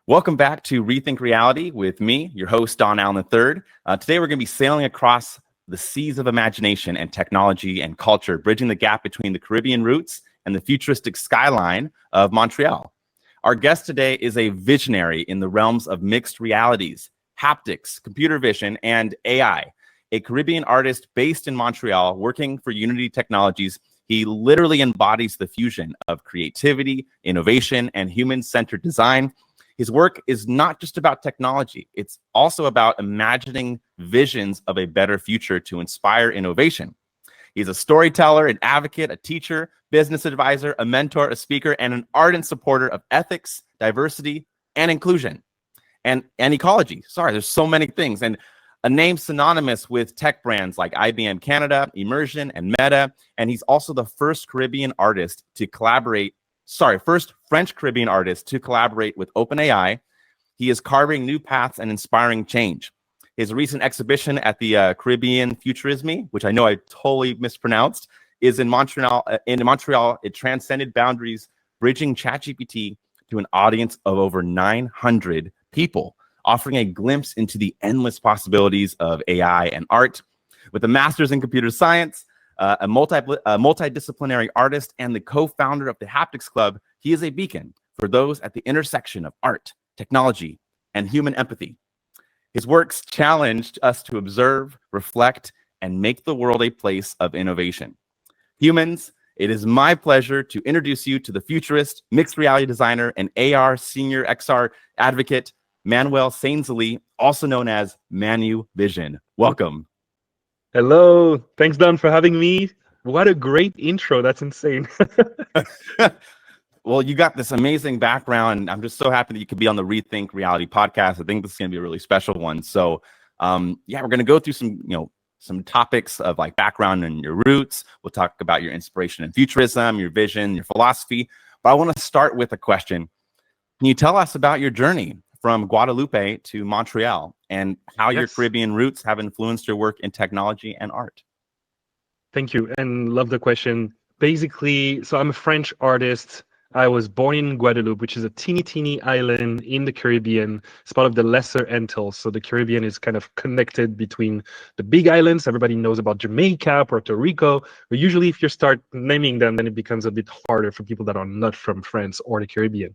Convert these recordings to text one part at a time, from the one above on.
Welcome back to Rethink Reality with me, your host, Don Allen III. Today, we're going to be sailing across the seas of imagination and technology and culture, bridging the gap between the Caribbean roots and the futuristic skyline of Montreal. Our guest today is a visionary in the realms of mixed realities, haptics, computer vision, and AI. A Caribbean artist based in Montreal, working for Unity Technologies, he literally embodies the fusion of creativity, innovation, and human-centered design. His work is not just about technology. It's also about imagining visions of a better future to inspire innovation. He's a storyteller, an advocate, a teacher, business advisor, a mentor, a speaker, and an ardent supporter of ethics, diversity, and inclusion, and ecology. Sorry, there's so many things. And a name synonymous with tech brands like IBM Canada, Immersion, and Meta. And he's also the first first French Caribbean artist to collaborate with OpenAI. He is carving new paths and inspiring change. His recent exhibition at the Caribbean Futurism, which I know I totally mispronounced, is in Montreal. It transcended boundaries, bridging ChatGPT to an audience of over 900 people, offering a glimpse into the endless possibilities of AI and art. With a master's in computer science, a multidisciplinary artist, and the co-founder of the Haptics Club, he is a beacon for those at the intersection of art, technology, and human empathy. His works challenged us to observe, reflect, and make the world a place of innovation. Humans, it is my pleasure to introduce you to the futurist, mixed reality designer, and AR senior XR advocate, Manuel SAINSLEY, also known as Manu.Vision. Welcome. Hello. Thanks, Don, for having me. What a great intro. That's insane. Well, you got this amazing background. I'm just so happy that you could be on the Rethink Reality podcast. I think this is going to be a really special one. So, we're going to go through some topics of like background and your roots. We'll talk about your inspiration in futurism, your vision, your philosophy. But I want to start with a question. Can you tell us about your journey from Guadalupe to Montreal and how your Caribbean roots have influenced your work in technology and art? Thank you, and love the question. Basically, so I'm a French artist. I was born in Guadalupe, which is a teeny island in the Caribbean. It's part of the Lesser Antilles. So the Caribbean is kind of connected between the big islands. Everybody knows about Jamaica, Puerto Rico. But usually if you start naming them, then it becomes a bit harder for people that are not from France or the Caribbean.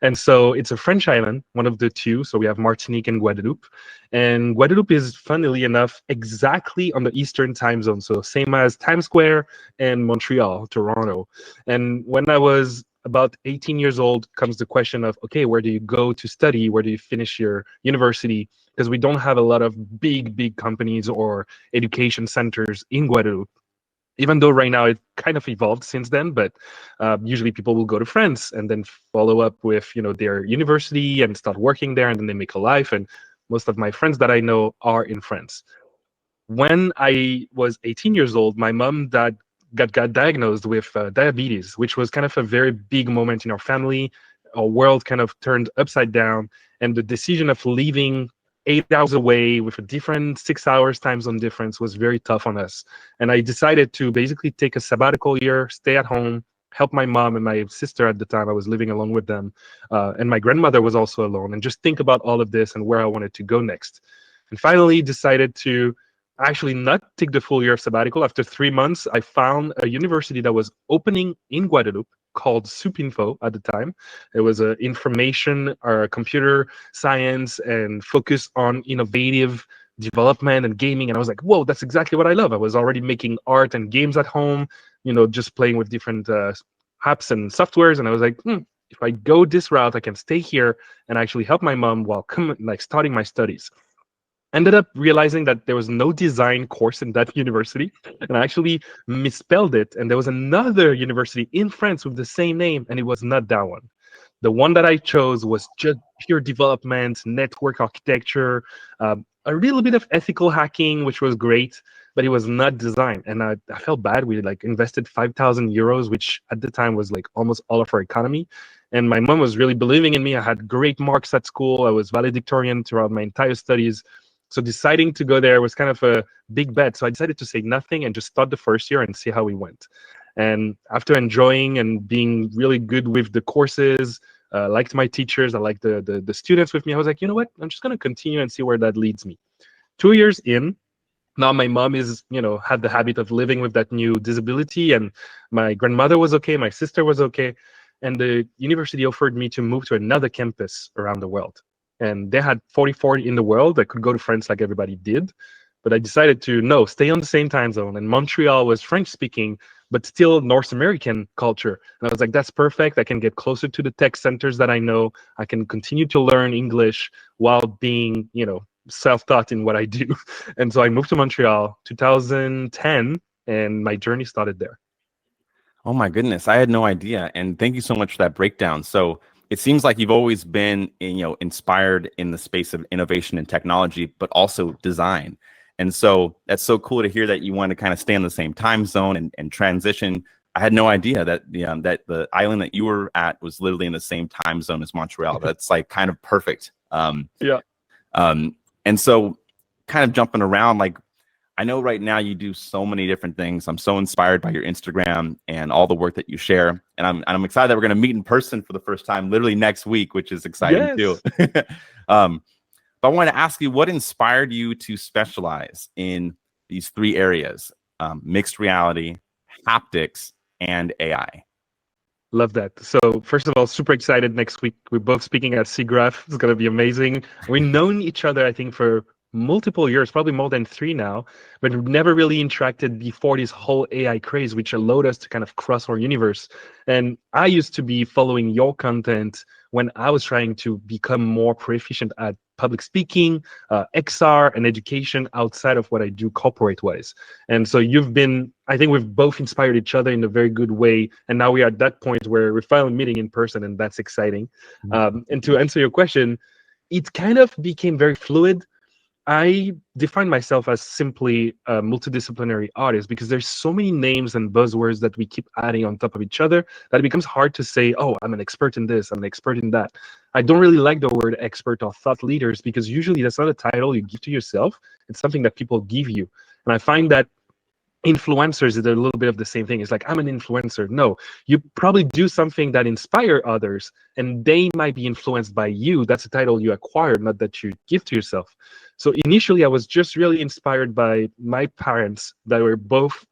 And so it's a French island, one of the two. So we have Martinique and Guadeloupe. And Guadeloupe is, funnily enough, exactly on the Eastern time zone. So same as Times Square and Montreal, Toronto. And when I was about 18 years old, comes the question of, okay, where do you go to study? Where do you finish your university? Because we don't have a lot of big companies or education centers in Guadeloupe. Even though right now it kind of evolved since then, but usually people will go to France and then follow up with their university and start working there, and then they make a life. And most of my friends that I know are in France. When I was 18 years old, my mom got diagnosed with diabetes, which was kind of a very big moment in our family. Our world kind of turned upside down, and the decision of leaving 8 hours away with a different 6 hours time zone difference was very tough on us. And I decided to basically take a sabbatical year, stay at home, help my mom and my sister at the time. I was living alone with them. And my grandmother was also alone, and just think about all of this and where I wanted to go next. And finally decided to actually not take the full year of sabbatical. After 3 months, I found a university that was opening in Guadeloupe called Supinfo at the time. It was an information or computer science and focus on innovative development and gaming. And I was like, whoa, that's exactly what I love. I was already making art and games at home, just playing with different apps and softwares. And I was like, if I go this route, I can stay here and actually help my mom while starting my studies. Ended up realizing that there was no design course in that university, and I actually misspelled it. And there was another university in France with the same name, and it was not that one. The one that I chose was just pure development, network architecture, a little bit of ethical hacking, which was great, but it was not design. And I felt bad. We invested 5,000 euros, which at the time was almost all of our economy. And my mom was really believing in me. I had great marks at school. I was valedictorian throughout my entire studies. So deciding to go there was kind of a big bet. So I decided to say nothing and just start the first year and see how we went. And after enjoying and being really good with the courses, liked my teachers. I liked the students with me. I was like, you know what? I'm just going to continue and see where that leads me. 2 years in, now my mom is, had the habit of living with that new disability, and my grandmother was okay, my sister was okay, and the university offered me to move to another campus around the world. And they had 44 in the world. I could go to France like everybody did, but I decided to stay on the same time zone. And Montreal was French speaking, but still North American culture. And I was like, that's perfect. I can get closer to the tech centers that I know. I can continue to learn English while being, self-taught in what I do. And so I moved to Montreal 2010, and my journey started there. Oh my goodness, I had no idea. And thank you so much for that breakdown. So it seems like you've always been, inspired in the space of innovation and technology, but also design. And so that's so cool to hear that you want to kind of stay in the same time zone and transition. I had no idea that that the island that you were at was literally in the same time zone as Montreal. That's like kind of perfect. Yeah. And so kind of jumping around, like, I know right now you do so many different things. I'm so inspired by your Instagram and all the work that you share. And I'm excited that we're going to meet in person for the first time, literally next week, which is exciting too. But I want to ask you, what inspired you to specialize in these three areas, mixed reality, haptics, and AI? Love that. So first of all, super excited. Next week, we're both speaking at SIGGRAPH. It's going to be amazing. We've known each other, I think, for multiple years, probably more than 3 now, but we've never really interacted before this whole AI craze, which allowed us to kind of cross our universe. And I used to be following your content when I was trying to become more proficient at public speaking, XR, and education outside of what I do corporate-wise. And so I think we've both inspired each other in a very good way. And now we are at that point where we're finally meeting in person, and that's exciting. And to answer your question, it kind of became very fluid. I define myself as simply a multidisciplinary artist because there's so many names and buzzwords that we keep adding on top of each other that it becomes hard to say, oh, I'm an expert in this, I'm an expert in that. I don't really like the word expert or thought leaders because usually that's not a title you give to yourself. It's something that people give you. And I find that influencers is a little bit of the same thing. It's like, I'm an influencer. No, you probably do something that inspire others and they might be influenced by you. That's a title you acquired, not that you give to yourself. So initially I was just really inspired by my parents that were both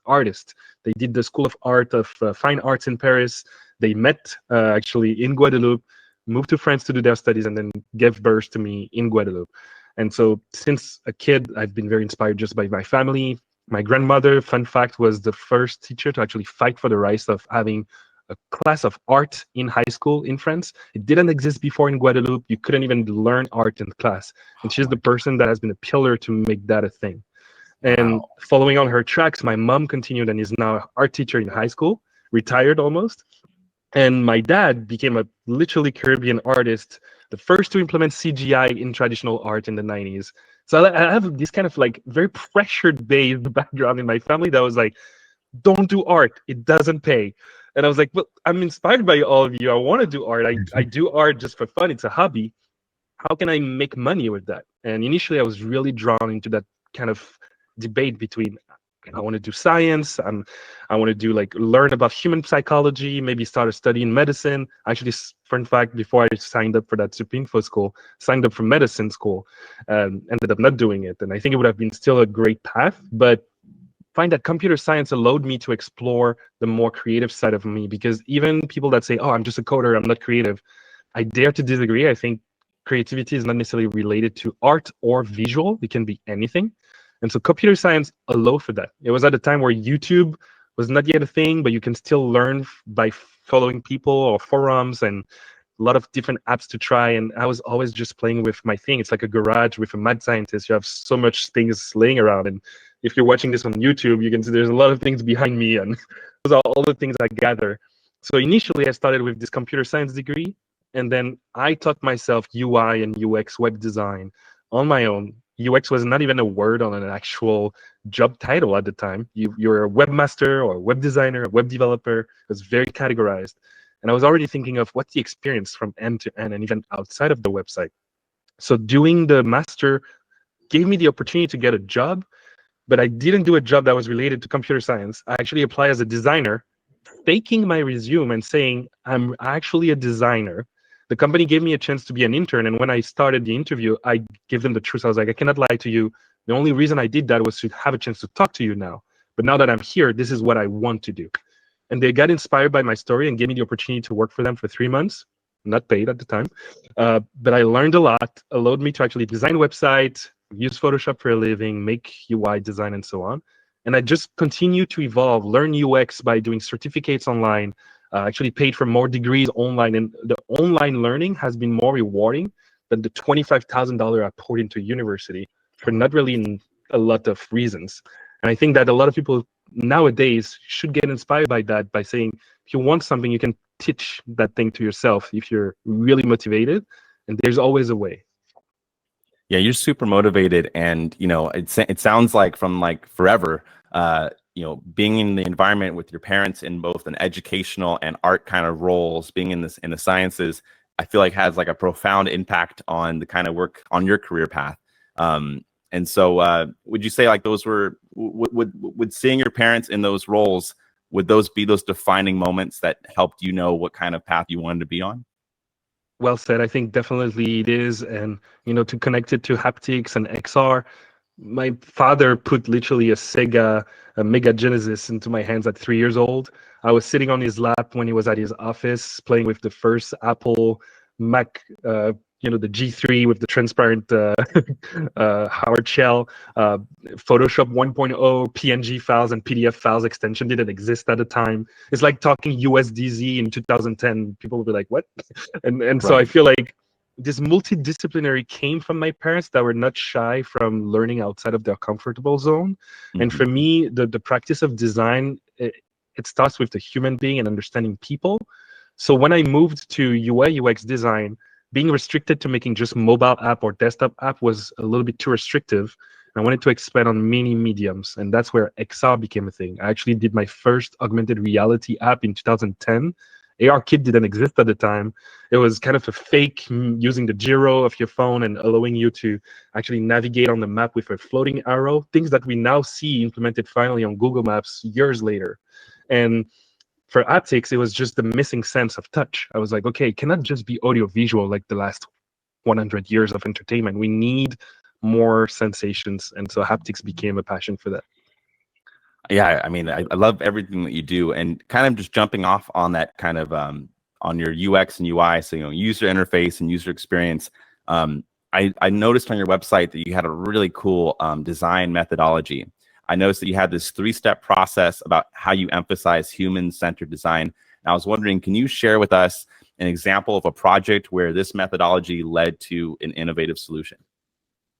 artists. They did the School of Art of Fine Arts in Paris. They met actually in Guadeloupe, moved to France to do their studies, and then gave birth to me in Guadeloupe. And so since a kid, I've been very inspired just by my family. My grandmother, fun fact, was the first teacher to actually fight for the rights of having a class of art in high school in France. It didn't exist before in Guadeloupe. You couldn't even learn art in class. And she's the person that has been a pillar to make that a thing. And following on her tracks, my mom continued and is now an art teacher in high school, retired almost. And my dad became a literally Caribbean artist, the first to implement CGI in traditional art in the 90s. So I have this kind of like very pressured-based background in my family that was like, don't do art. It doesn't pay. And I was like, well, I'm inspired by all of you. I want to do art. I do art just for fun. It's a hobby. How can I make money with that? And initially, I was really drawn into that kind of debate between I want to do science, I want to do learn about human psychology, maybe start a study in medicine. Actually, fun fact, before I signed up for that Supinfo school, signed up for medicine school, ended up not doing it. And I think it would have been still a great path, but find that computer science allowed me to explore the more creative side of me, because even people that say, oh, I'm just a coder, I'm not creative, I dare to disagree. I think creativity is not necessarily related to art or visual. It can be anything. And so computer science allowed for that. It was at a time where YouTube was not yet a thing, but you can still learn by following people or forums and a lot of different apps to try. And I was always just playing with my thing. It's like a garage with a mad scientist. You have so much things laying around. And if you're watching this on YouTube, you can see there's a lot of things behind me. And those are all the things I gather. So initially, I started with this computer science degree. And then I taught myself UI and UX web design on my own. UX was not even a word on an actual job title at the time. You're a webmaster or a web designer, a web developer. It was very categorized. And I was already thinking of what's the experience from end to end and even outside of the website. So doing the master gave me the opportunity to get a job, but I didn't do a job that was related to computer science. I actually applied as a designer, faking my resume and saying, I'm actually a designer. The company gave me a chance to be an intern, and when I started the interview, I gave them the truth. I was like, I cannot lie to you. The only reason I did that was to have a chance to talk to you now. But now that I'm here, this is what I want to do. And they got inspired by my story and gave me the opportunity to work for them for 3 months, not paid at the time. But I learned a lot, allowed me to actually design websites, use Photoshop for a living, make UI design, and so on. And I just continue to evolve, learn UX by doing certificates online, actually paid for more degrees online. And the online learning has been more rewarding than the $25,000 I poured into university for not really a lot of reasons. And I think that a lot of people nowadays should get inspired by that, by saying, if you want something, you can teach that thing to yourself if you're really motivated, and there's always a way. Yeah, you're super motivated, and it sounds like from like forever, being in the environment with your parents in both an educational and art kind of roles, being in the sciences, I feel like has like a profound impact on the kind of work on your career path. And so, would you say like those were would seeing your parents in those roles, would those be those defining moments that helped you know what kind of path you wanted to be on? Well said. I think definitely it is. And, to connect it to haptics and XR, my father put literally a Mega Genesis into my hands at 3 years old. I was sitting on his lap when he was at his office playing with the first Apple Mac, the G3 with the transparent hard shell. Photoshop 1.0, PNG files and PDF files extension didn't exist at the time. It's like talking USDZ in 2010. People will be like, what? And so I feel like this multidisciplinary came from my parents that were not shy from learning outside of their comfortable zone. Mm-hmm. And for me, the practice of design, it starts with the human being and understanding people. So when I moved to UI UX design, being restricted to making just mobile app or desktop app was a little bit too restrictive. I wanted to expand on many mediums, and that's where XR became a thing. I actually did my first augmented reality app in 2010. ARKit didn't exist at the time. It was kind of a fake using the gyro of your phone and allowing you to actually navigate on the map with a floating arrow, things that we now see implemented finally on Google Maps years later. And for haptics, it was just the missing sense of touch. I was like, okay, it cannot just be audio-visual like the last 100 years of entertainment. We need more sensations. And so haptics became a passion for that. Yeah, I mean, I love everything that you do, and kind of just jumping off on that kind of on your UX and UI, so user interface and user experience. I noticed on your website that you had a really cool design methodology. I noticed that you had this 3-step process about how you emphasize human-centered design. And I was wondering, can you share with us an example of a project where this methodology led to an innovative solution?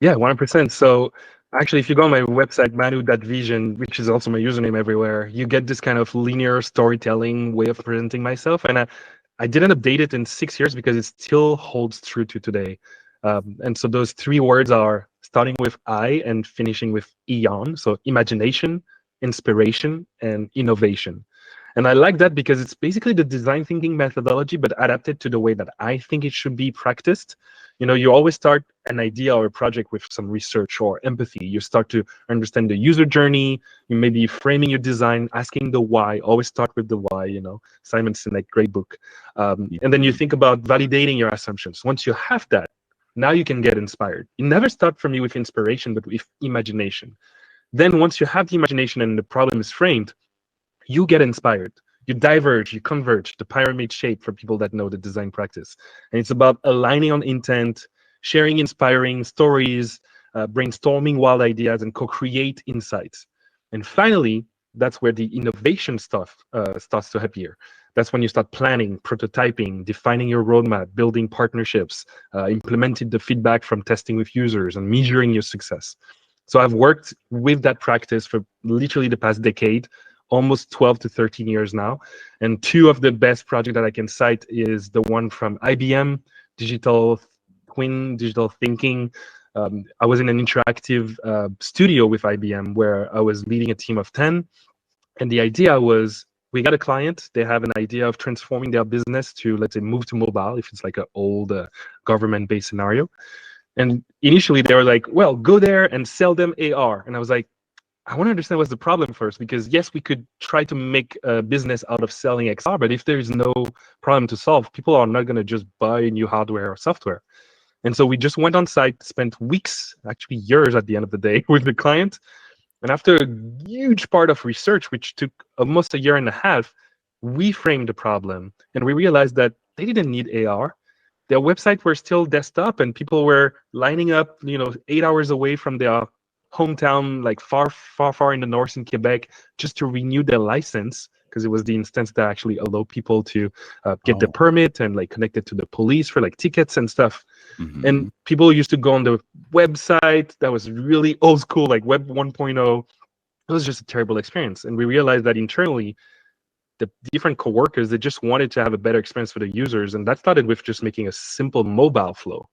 Yeah, 100%. So actually, if you go on my website, Manu.Vision, which is also my username everywhere, you get this kind of linear storytelling way of presenting myself. And I didn't update it in 6 years because it still holds true to today. And so those 3 words are starting with I and finishing with eon. So imagination, inspiration, and innovation. And I like that because it's basically the design thinking methodology, but adapted to the way that I think it should be practiced. You always start an idea or a project with some research or empathy. You start to understand the user journey. You may be framing your design, asking the why. Always start with the why, Simon Sinek, great book. And then you think about validating your assumptions. Once you have that, now you can get inspired. You never start from you with inspiration, but with imagination. Then once you have the imagination and the problem is framed, you get inspired. You diverge, you converge, the pyramid shape for people that know the design practice. And it's about aligning on intent, sharing inspiring stories, brainstorming wild ideas, and co-create insights. And finally, that's where the innovation stuff starts to appear. That's when you start planning, prototyping, defining your roadmap, building partnerships, implementing the feedback from testing with users, and measuring your success. So I've worked with that practice for literally the past decade, almost 12 to 13 years now. And 2 of the best projects that I can cite is the one from IBM, digital twin, digital thinking. I was in an interactive studio with IBM where I was leading a team of 10. And the idea was, we got a client, they have an idea of transforming their business to, let's say, move to mobile, if it's like an old government-based scenario. And initially they were like, well, go there and sell them AR. And I was like, I want to understand what's the problem first, because yes, we could try to make a business out of selling XR, but if there is no problem to solve, people are not going to just buy new hardware or software. And so we just went on site, spent weeks, actually years at the end of the day with the client. And after a huge part of research, which took almost a year and a half, we framed the problem and we realized that they didn't need AR. Their website were still desktop and people were lining up, 8 hours away from their hometown, like far in the north in Quebec, just to renew their license, because it was the instance that actually allowed people to get the permit and like connect it to the police for like tickets and stuff. And people used to go on the website that was really old school, like Web 1.0. It was just a terrible experience. And we realized that internally, the different coworkers, they just wanted to have a better experience for the users. And that started with just making a simple mobile flow.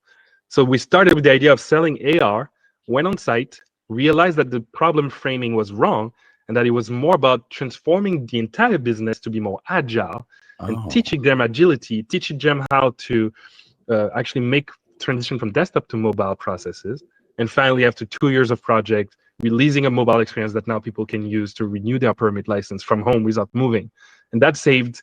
So we started with the idea of selling AR, went on site, realized that the problem framing was wrong, and that it was more about transforming the entire business to be more agile and teaching them agility, teaching them how to actually make transition from desktop to mobile processes. And finally, after 2 years of project, releasing a mobile experience that now people can use to renew their permit license from home without moving. And that saved,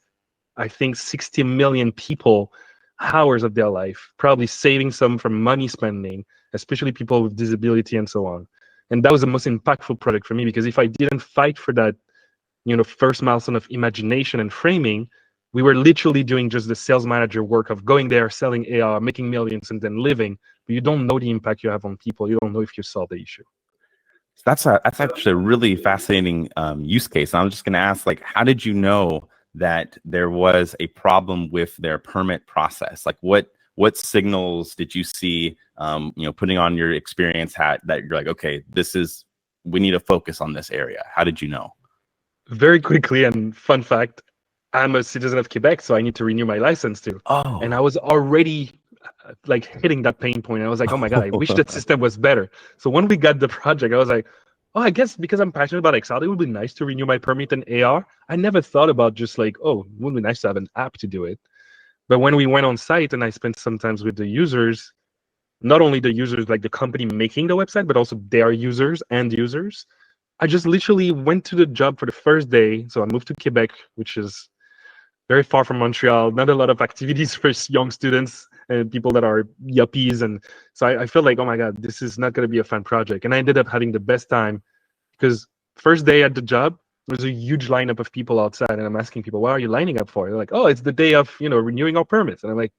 I think, 60 million people hours of their life, probably saving some from money spending, especially people with disability and so on. And that was the most impactful project for me, because if I didn't fight for that, first milestone of imagination and framing, we were literally doing just the sales manager work of going there, selling AR, making millions, and then living. But you don't know the impact you have on people. You don't know if you solve the issue. That's actually a really fascinating use case. I'm just going to ask, like, how did you know that there was a problem with their permit process? Like, what signals did you see? Putting on your experience hat, that you're like, okay, we need to focus on this area. How did you know? Very quickly, and fun fact, I'm a citizen of Quebec, so I need to renew my license too. Oh, And I was already like hitting that pain point. I was like, oh my God, I wish that system was better. So when we got the project, I was like, oh, I guess because I'm passionate about XR, it would be nice to renew my permit in AR. I never thought about just like, oh, it would be nice to have an app to do it. But when we went on site and I spent some time with the users, not only the users, like the company making the website, but also their users and users, I just literally went to the job for the first day. So I moved to Quebec, which is very far from Montreal, not a lot of activities for young students and people that are yuppies. And so I felt like, oh my God, this is not going to be a fun project. And I ended up having the best time, because first day at the job, there's a huge lineup of people outside. And I'm asking people, what are you lining up for? They're like, oh, it's the day of, renewing our permits. And I'm like,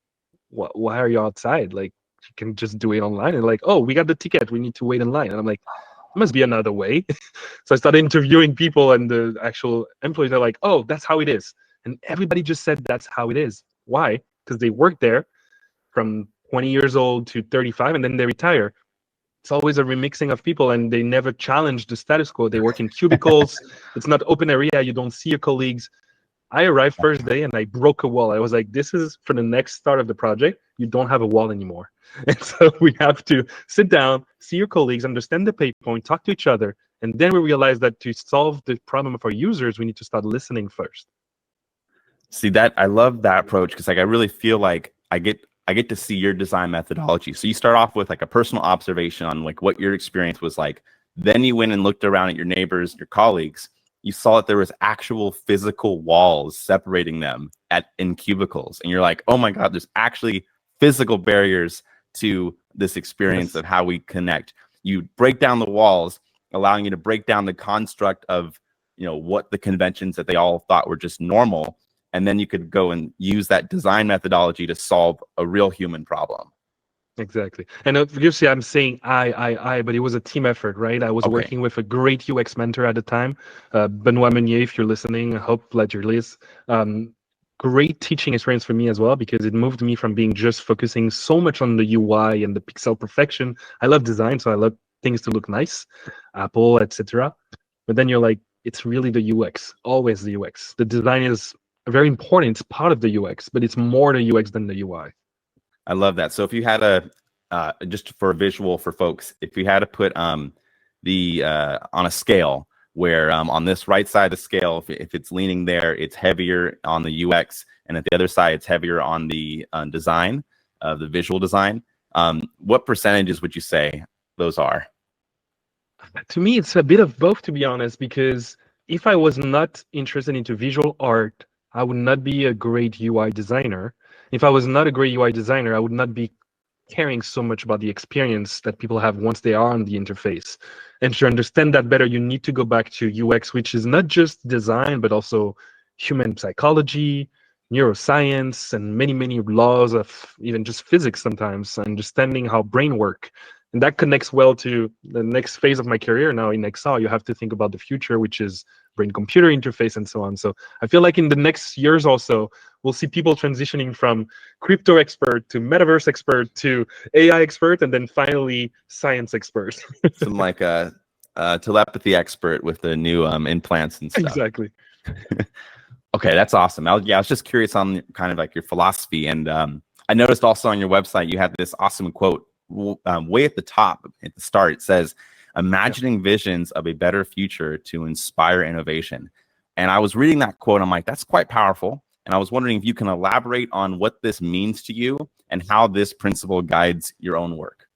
why are you outside? Like, you can just do it online. And like, oh, we got the ticket, we need to wait in line. And I'm like, there must be another way. So I started interviewing people, and the actual employees are like, oh, that's how it is. And everybody just said that's how it is. Why? Because they work there from 20 years old to 35, and then they retire. It's always a remixing of people, and they never challenge the status quo. They work in cubicles. It's not open area. You don't see your colleagues. I arrived first day and I broke a wall. I was like, this is for the next start of the project. You don't have a wall anymore. And so we have to sit down, see your colleagues, understand the pain point, talk to each other. And then we realized that to solve the problem of our users, we need to start listening first. See, that I love that approach, because like I really feel like I get to see your design methodology. So you start off with like a personal observation on like what your experience was like. Then you went and looked around at your neighbors, your colleagues. You saw that there was actual physical walls separating them in cubicles. And you're like, oh my God, there's actually physical barriers to this experience of how we connect. You break down the walls, allowing you to break down the construct of, what the conventions that they all thought were just normal. And then you could go and use that design methodology to solve a real human problem. Exactly. And obviously I'm saying I, but it was a team effort, right? I was working with a great UX mentor at the time, Benoit Meunier, if you're listening, I hope that you're listening. Great teaching experience for me as well, because it moved me from being just focusing so much on the UI and the pixel perfection. I love design, so I love things to look nice, Apple, etc. But then you're like, it's really the UX, always the UX. The design is very important. It's part of the UX, but it's more the UX than the UI. I love that. So if you had just for a visual for folks, if you had to put on a scale where on this right side of the scale, if it's leaning there, it's heavier on the UX, and at the other side, it's heavier on the design, the visual design. What percentages would you say those are? To me, it's a bit of both, to be honest, because if I was not interested into visual art, I would not be a great UI designer. If I was not a great UI designer, I would not be caring so much about the experience that people have once they are on the interface. And to understand that better, you need to go back to UX, which is not just design, but also human psychology, neuroscience, and many, many laws of even just physics sometimes, understanding how brain work. And that connects well to the next phase of my career now in XR. You have to think about the future, which is brain-computer interface and so on. So I feel like in the next years also, we'll see people transitioning from crypto expert to metaverse expert to AI expert, and then finally science expert. Some like a telepathy expert with the new implants and stuff. Exactly. Okay, that's awesome. I was just curious on kind of like your philosophy, and I noticed also on your website you have this awesome quote way at the top at the start. It says, "Imagining visions of a better future to inspire innovation." And I was reading that quote. I'm like, that's quite powerful. And I was wondering if you can elaborate on what this means to you and how this principle guides your own work.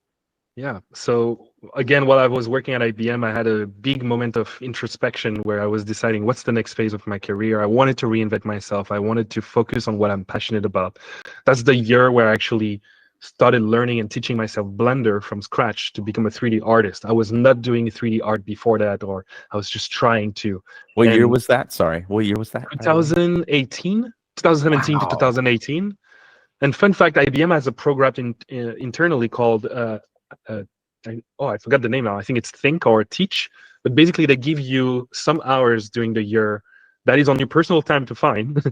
Yeah. So again, while I was working at IBM, I had a big moment of introspection where I was deciding what's the next phase of my career. I wanted to reinvent myself. I wanted to focus on what I'm passionate about. That's the year where I actually started learning and teaching myself Blender from scratch to become a 3D artist. I was not doing 3D art before that, or I was just trying to. What year was that? Sorry, what year was that? 2018, 2017 to Wow. 2018. And fun fact, IBM has a program internally called I forgot the name now. I think it's Think or Teach. But basically, they give you some hours during the year that is on your personal time to find,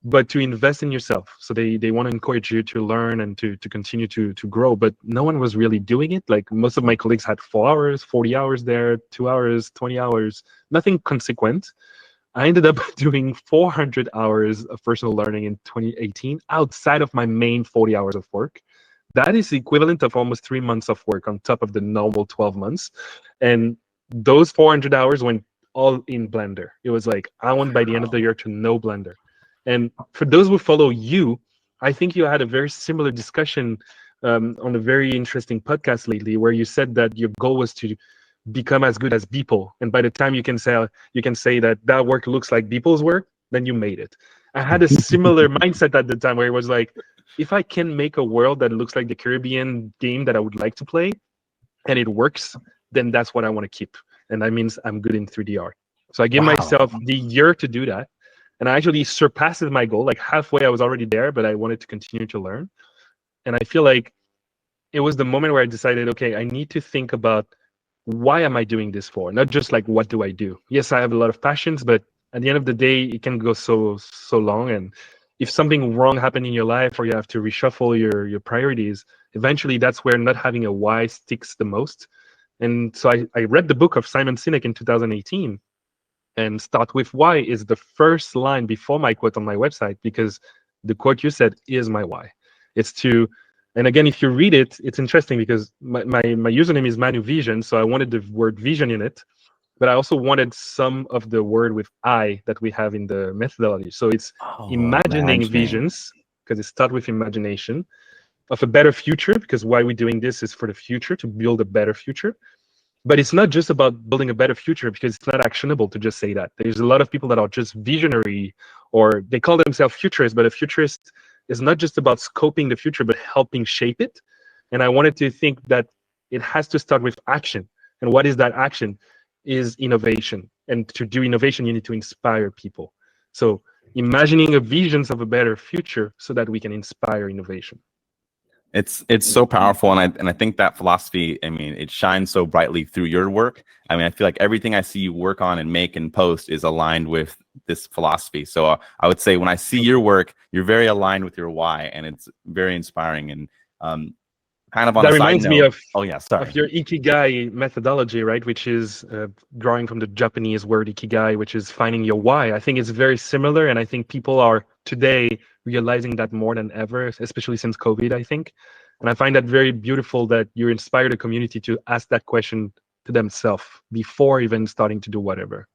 but to invest in yourself. So they want to encourage you to learn and to continue to grow. But no one was really doing it. Like most of my colleagues had 4 hours, 40 hours there, 2 hours, 20 hours, nothing consequent. I ended up doing 400 hours of personal learning in 2018 outside of my main 40 hours of work. That is the equivalent of almost 3 months of work on top of the normal 12 months. And those 400 hours went all in Blender. It was like, I want by the end of the year to know Blender. And for those who follow you, I think you had a very similar discussion on a very interesting podcast lately, where you said that your goal was to become as good as Beeple. And by the time you can say that work looks like Beeple's work, then you made it. I had a similar mindset at the time where it was like, if I can make a world that looks like the Caribbean game that I would like to play, and it works, then that's what I want to keep. And that means I'm good in 3D art. So I gave myself the year to do that. And I actually surpassed my goal. Like halfway, I was already there, but I wanted to continue to learn. And I feel like it was the moment where I decided, okay, I need to think about why am I doing this for? Not just like, what do I do? Yes, I have a lot of passions, but at the end of the day, it can go so long. And if something wrong happened in your life, or you have to reshuffle your priorities, eventually that's where not having a why sticks the most. And so I read the book of Simon Sinek in 2018, and Start With Why is the first line before my quote on my website, because the quote you said is my why. It's to, and again, if you read it, it's interesting because my username is Manu.Vision, so I wanted the word vision in it, but I also wanted some of the word with I that we have in the methodology. So it's imagining visions, because it starts with imagination, of a better future, because why we're doing this is for the future, to build a better future. But it's not just about building a better future, because it's not actionable to just say that. There's a lot of people that are just visionary, or they call themselves futurists, but a futurist is not just about scoping the future, but helping shape it. And I wanted to think that it has to start with action. And what is that action? Is innovation. And to do innovation, you need to inspire people. So imagining a visions of a better future so that we can inspire innovation. It's so powerful, and I think that philosophy, I mean, it shines so brightly through your work. I mean, I feel like everything I see you work on and make and post is aligned with this philosophy. So I would say when I see your work, you're very aligned with your why, and it's very inspiring. And kind of on that a reminds side me note, of your ikigai methodology, right? Which is drawing from the Japanese word ikigai, which is finding your why. I think it's very similar, and I think people are today realizing that more than ever, especially since COVID, I think. And I find that very beautiful that you inspire the community to ask that question to themselves before even starting to do whatever.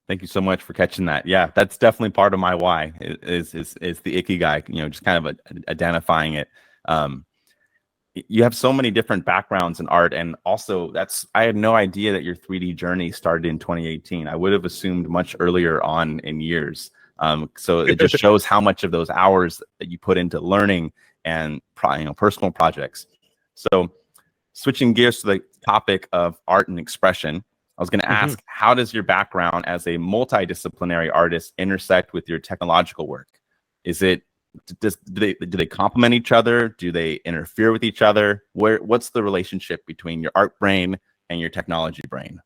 Thank you so much for catching that. Yeah, that's definitely part of my why is the ikigai, you know, just kind of identifying it. you have so many different backgrounds in art, and also I had no idea that your 3D journey started in 2018. I would have assumed much earlier on in years. So it just shows how much of those hours that you put into learning and personal projects. So switching gears to the topic of art and expression, I was going to ask, how does your background as a multidisciplinary artist intersect with your technological work? Do they complement each other? Do they interfere with each other? What's the relationship between your art brain and your technology brain?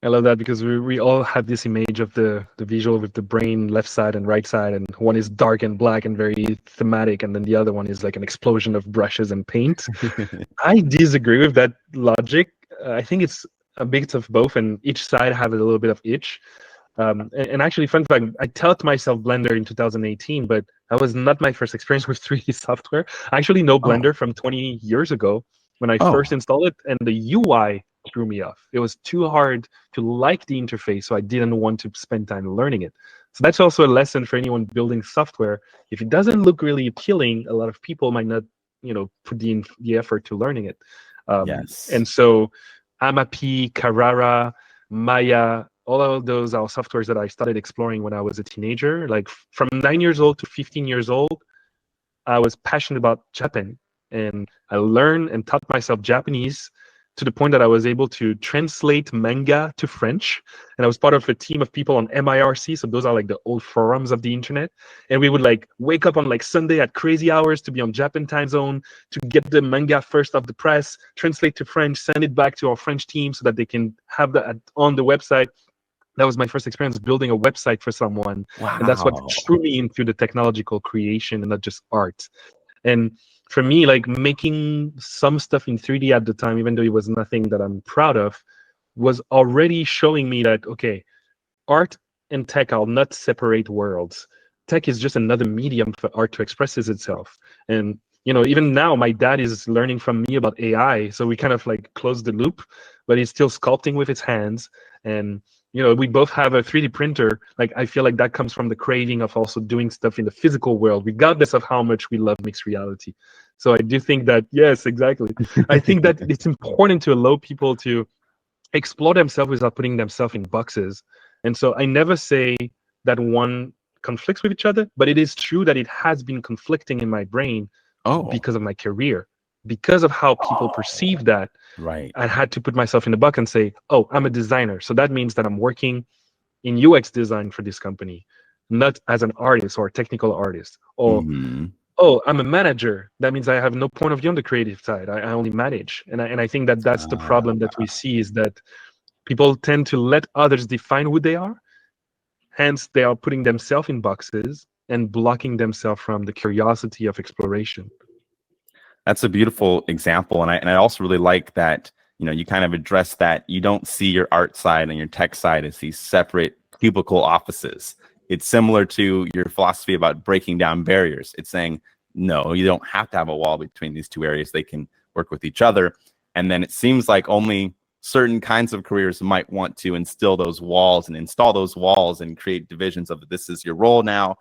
I love that, because we all have this image of the visual with the brain left side and right side, and one is dark and black and very thematic, and then the other one is like an explosion of brushes and paint. I disagree with that logic. I think it's a bit of both, and each side have a little bit of each. And actually, fun fact, I taught myself Blender in 2018, but that was not my first experience with 3D software. I actually know Blender from 20 years ago when I first installed it, and the UI threw me off. It was too hard to like the interface, so I didn't want to spend time learning it. So that's also a lesson for anyone building software. If it doesn't look really appealing, a lot of people might not, put the effort to learning it. Yes. And so Amapi, Carrara, Maya, all of those are softwares that I started exploring when I was a teenager. Like from 9 years old to 15 years old, I was passionate about Japan, and I learned and taught myself Japanese to the point that I was able to translate manga to French. And I was part of a team of people on MIRC. So those are like the old forums of the internet. And we would like wake up on like Sunday at crazy hours to be on Japan time zone, to get the manga first off the press, translate to French, send it back to our French team so that they can have that on the website. That was my first experience building a website for someone. Wow. And that's what drew me into the technological creation and not just art. And for me, like making some stuff in 3D at the time, even though it was nothing that I'm proud of, was already showing me that, okay, art and tech are not separate worlds. Tech is just another medium for art to express itself. And even now, my dad is learning from me about AI. So we kind of like close the loop, but he's still sculpting with his hands. And we both have a 3D printer. Like, I feel like that comes from the craving of also doing stuff in the physical world, regardless of how much we love mixed reality. So I do think that, yes, exactly. I think that it's important to allow people to explore themselves without putting themselves in boxes. And so I never say that one conflicts with each other, but it is true that it has been conflicting in my brain because of my career, because of how people perceive that. Right. I had to put myself in the box and say, oh, I'm a designer. So that means that I'm working in UX design for this company, not as an artist or a technical artist. Or, oh, I'm a manager. That means I have no point of view on the creative side. I only manage. And I think that that's the problem that we see, is that people tend to let others define who they are. Hence, they are putting themselves in boxes and blocking themselves from the curiosity of exploration. That's a beautiful example, and I also really like that you kind of address that you don't see your art side and your tech side as these separate cubicle offices. It's similar to your philosophy about breaking down barriers. It's saying, no, you don't have to have a wall between these two areas. They can work with each other. And then it seems like only certain kinds of careers might want to instill those walls and install those walls and create divisions of this is your role now.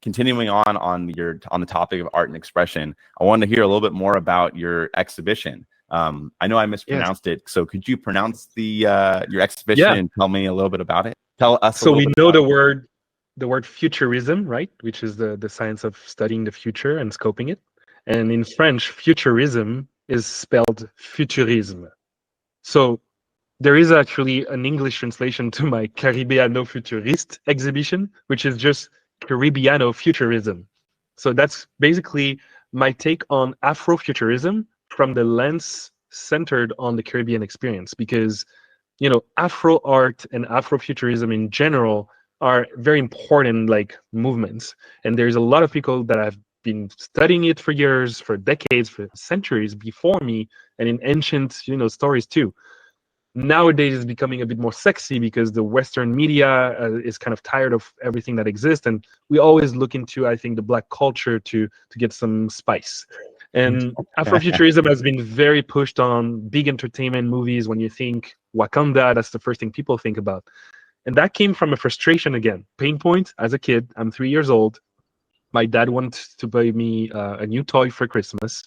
Continuing on the topic of art and expression, I wanted to hear a little bit more about your exhibition. I know I mispronounced it, so could you pronounce your exhibition and tell me a little bit about it? Tell us. So we know the word futurism, right? Which is the science of studying the future and scoping it. And in French, futurism is spelled futurisme. So there is actually an English translation to my Caribbeano futurist exhibition, which is just Caribbeano futurism. So that's basically my take on Afrofuturism from the lens centered on the Caribbean experience, because Afro art and Afrofuturism in general are very important like movements, and there's a lot of people that have been studying it for years, for decades, for centuries before me, and in ancient stories too. Nowadays it's becoming a bit more sexy because the Western media is kind of tired of everything that exists, and we always look into, I think, the Black culture to get some spice. And Afrofuturism has been very pushed on big entertainment movies. When you think Wakanda, that's the first thing people think about. And that came from a frustration, again, pain point as a kid. I'm 3 years old. My dad wanted to buy me a new toy for Christmas,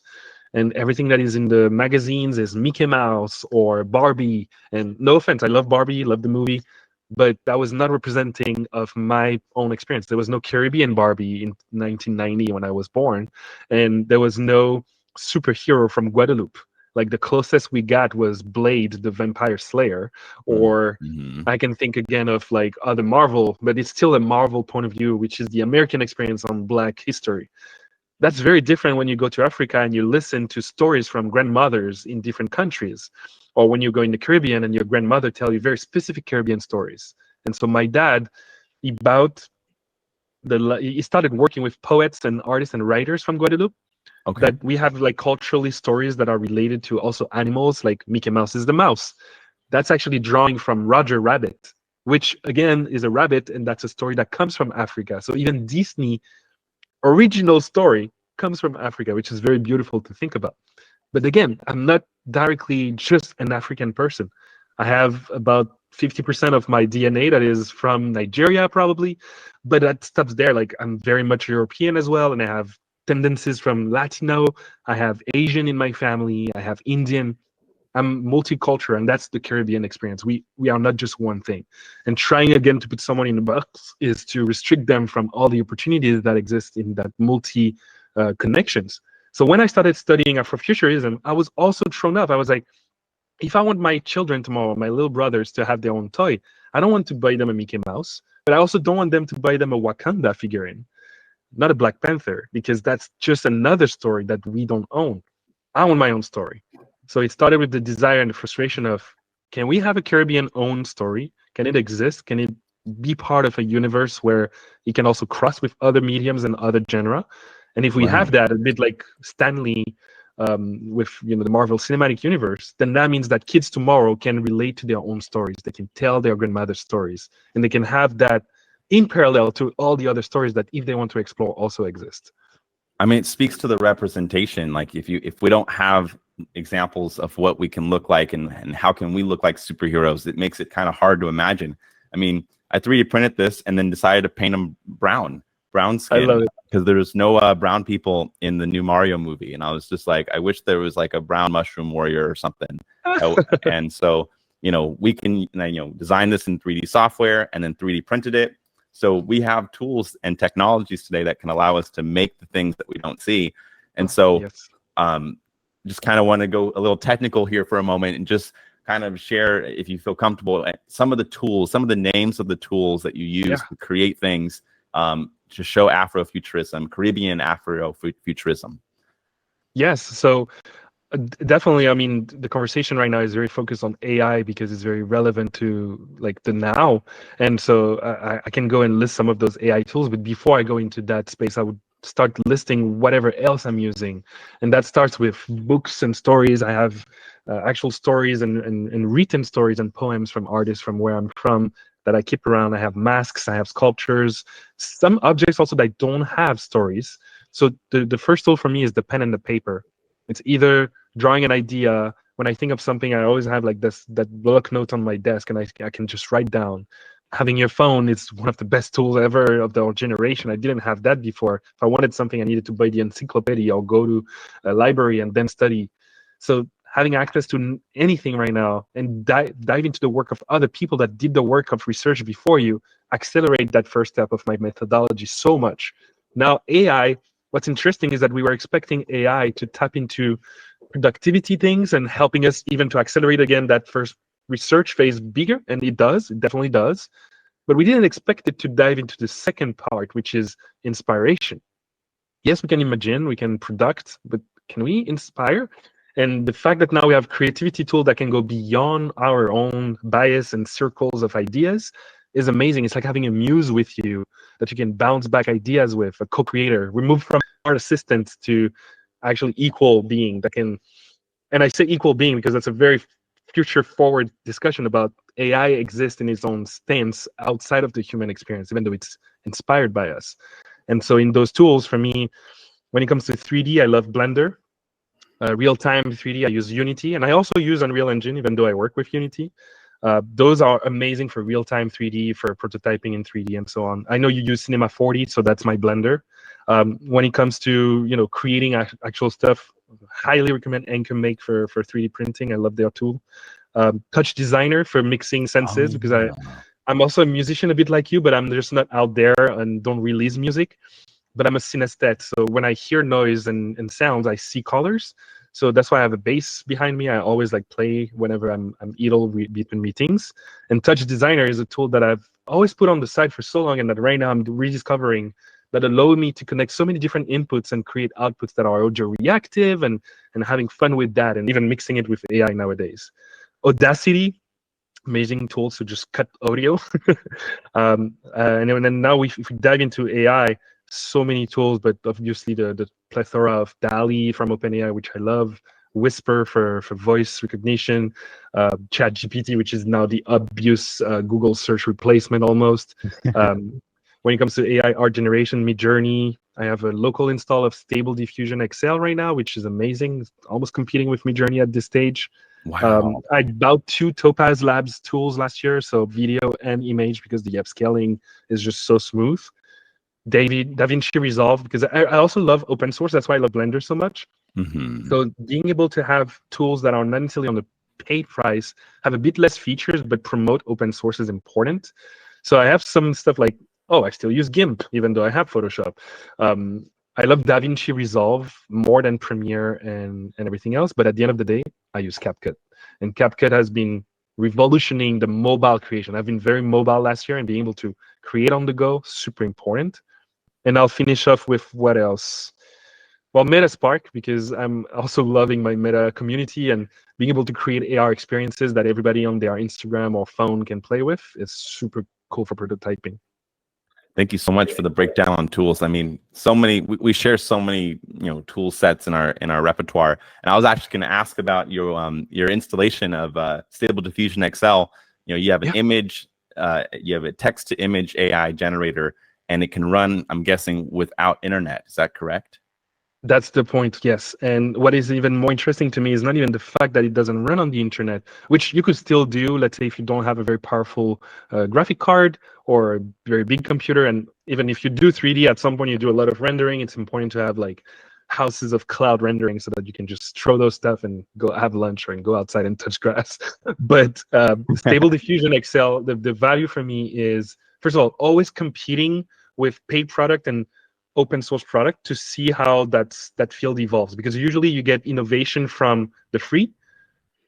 and everything that is in the magazines is Mickey Mouse or Barbie. And no offense, I love Barbie, love the movie, but that was not representing of my own experience. There was no Caribbean Barbie in 1990 when I was born, and there was no superhero from Guadalupe. Like the closest we got was Blade, the Vampire Slayer, or Mm-hmm. I can think again of like other Marvel, but it's still a Marvel point of view, which is the American experience on Black history. That's very different when you go to Africa and you listen to stories from grandmothers in different countries, or when you go in the Caribbean and your grandmother tell you very specific Caribbean stories. And so my dad, he bought he started working with poets and artists and writers from Guadeloupe, Okay. that we have like culturally stories that are related to also animals, like Mickey Mouse is the mouse. That's actually drawing from Roger Rabbit, which again is a rabbit, and that's a story that comes from Africa. So even Disney original story comes from Africa, which is very beautiful to think about. But again, I'm not directly just an African person. I have about 50% of my DNA that is from Nigeria, probably, but that stops there. Like I'm very much European as well, and I have tendencies from Latino. I have Asian in my family. I have Indian. I'm multicultural, and that's the Caribbean experience. We are not just one thing. And trying again to put someone in a box is to restrict them from all the opportunities that exist in that multi connections. So when I started studying Afrofuturism, I was also thrown off. I was like, if I want my children tomorrow, my little brothers, to have their own toy, I don't want to buy them a Mickey Mouse, but I also don't want them to buy them a Wakanda figurine, not a Black Panther, because that's just another story that we don't own. I want my own story. So it started with the desire and the frustration of, can we have a Caribbean owned story? Can it exist? Can it be part of a universe where it can also cross with other mediums and other genre? And if we have that, a bit like Stanley with the Marvel Cinematic Universe, then that means that kids tomorrow can relate to their own stories. They can tell their grandmother's stories, and they can have that in parallel to all the other stories that, if they want to explore, also exist. I mean, it speaks to the representation. Like if we don't have examples of what we can look like and how can we look like superheroes, it makes it kind of hard to imagine. I mean, I 3D printed this and then decided to paint them brown skin. I love it. Because there's no brown people in the new Mario movie. And I was just like, I wish there was like a brown mushroom warrior or something. And so, we can, design this in 3D software and then 3D printed it. So we have tools and technologies today that can allow us to make the things that we don't see. And so Yes. Just kind of want to go a little technical here for a moment and just kind of share, if you feel comfortable, some of the tools, some of the names of the tools that you use to create things to show Afrofuturism, Caribbean Afrofuturism. Yes. So definitely, I mean, the conversation right now is very focused on AI because it's very relevant to like the now. And so I can go and list some of those AI tools, but before I go into that space, I would start listing whatever else I'm using. And that starts with books and stories. I have actual stories and written stories and poems from artists from where I'm from that I keep around. I have masks, I have sculptures, some objects also that don't have stories. So the first tool for me is the pen and the paper. It's either drawing an idea. When I think of something, I always have like that block note on my desk, and I can just write down. Having your phone is one of the best tools ever of the generation. I didn't have that before. If I wanted something, I needed to buy the encyclopedia or go to a library and then study. So having access to anything right now and dive into the work of other people that did the work of research before you accelerate that first step of my methodology so much. Now, AI, what's interesting is that we were expecting AI to tap into productivity things and helping us even to accelerate again that first research phase bigger, and it definitely does. But we didn't expect it to dive into the second part, which is inspiration. Yes, we can imagine, we can product, but can we inspire? And the fact that now we have creativity tool that can go beyond our own bias and circles of ideas is amazing. It's like having a muse with you that you can bounce back ideas with, a co-creator. We moved from art assistant to actually equal being that can, and I say equal being because that's a very future forward discussion about AI exists in its own stance outside of the human experience, even though it's inspired by us. And so in those tools, for me, when it comes to 3D, I love Blender. Real-time 3D, I use Unity, and I also use Unreal Engine, even though I work with Unity. Those are amazing for real-time 3D, for prototyping in 3D, and so on. I know you use Cinema 4D, so that's my Blender. When it comes to creating actual stuff, highly recommend Anchor Make for 3D printing. I love their tool. Touch Designer for mixing senses, because I'm also a musician a bit like you, but I'm just not out there and don't release music. But I'm a synesthete, so when I hear noise and sounds, I see colors. So that's why I have a bass behind me. I always play whenever I'm idle between meetings. And Touch Designer is a tool that I've always put on the side for so long, and that right now I'm rediscovering, that allow me to connect so many different inputs and create outputs that are audio reactive, and having fun with that, and even mixing it with AI nowadays. Audacity, amazing tools to just cut audio. And then now if we dive into AI, so many tools, but obviously the plethora of DALL-E from OpenAI, which I love, Whisper for voice recognition, ChatGPT, which is now the obvious Google search replacement almost. When it comes to AI art generation, Midjourney, I have a local install of Stable Diffusion XL right now, which is amazing. It's almost competing with Midjourney at this stage. Wow. I bought 2 Topaz Labs tools last year, so video and image, because the upscaling is just so smooth. DaVinci Resolve, because I also love open source. That's why I love Blender so much. So being able to have tools that are not necessarily on the paid price, have a bit less features, but promote open source is important. So I have some stuff like, I still use GIMP, even though I have Photoshop. I love DaVinci Resolve more than Premiere and everything else. But at the end of the day, I use CapCut. And CapCut has been revolutioning the mobile creation. I've been very mobile last year, and being able to create on the go, super important. And I'll finish off with what else? Well, MetaSpark, because I'm also loving my Meta community, and being able to create AR experiences that everybody on their Instagram or phone can play with is super cool for prototyping. Thank you so much for the breakdown on tools. I mean, so many, we share so many, tool sets in our repertoire. And I was actually going to ask about your installation of Stable Diffusion XL. You have an image, you have a text to image AI generator, and it can run, I'm guessing, without internet. Is that correct? That's the point, yes. And what is even more interesting to me is not even the fact that it doesn't run on the internet, which you could still do, let's say, if you don't have a very powerful graphic card or a very big computer. And even if you do 3D, at some point you do a lot of rendering, it's important to have houses of cloud rendering so that you can just throw those stuff and go have lunch and go outside and touch grass. But Stable Diffusion XL, the value for me is, first of all, always competing with paid product and open source product to see how that field evolves, because usually you get innovation from the free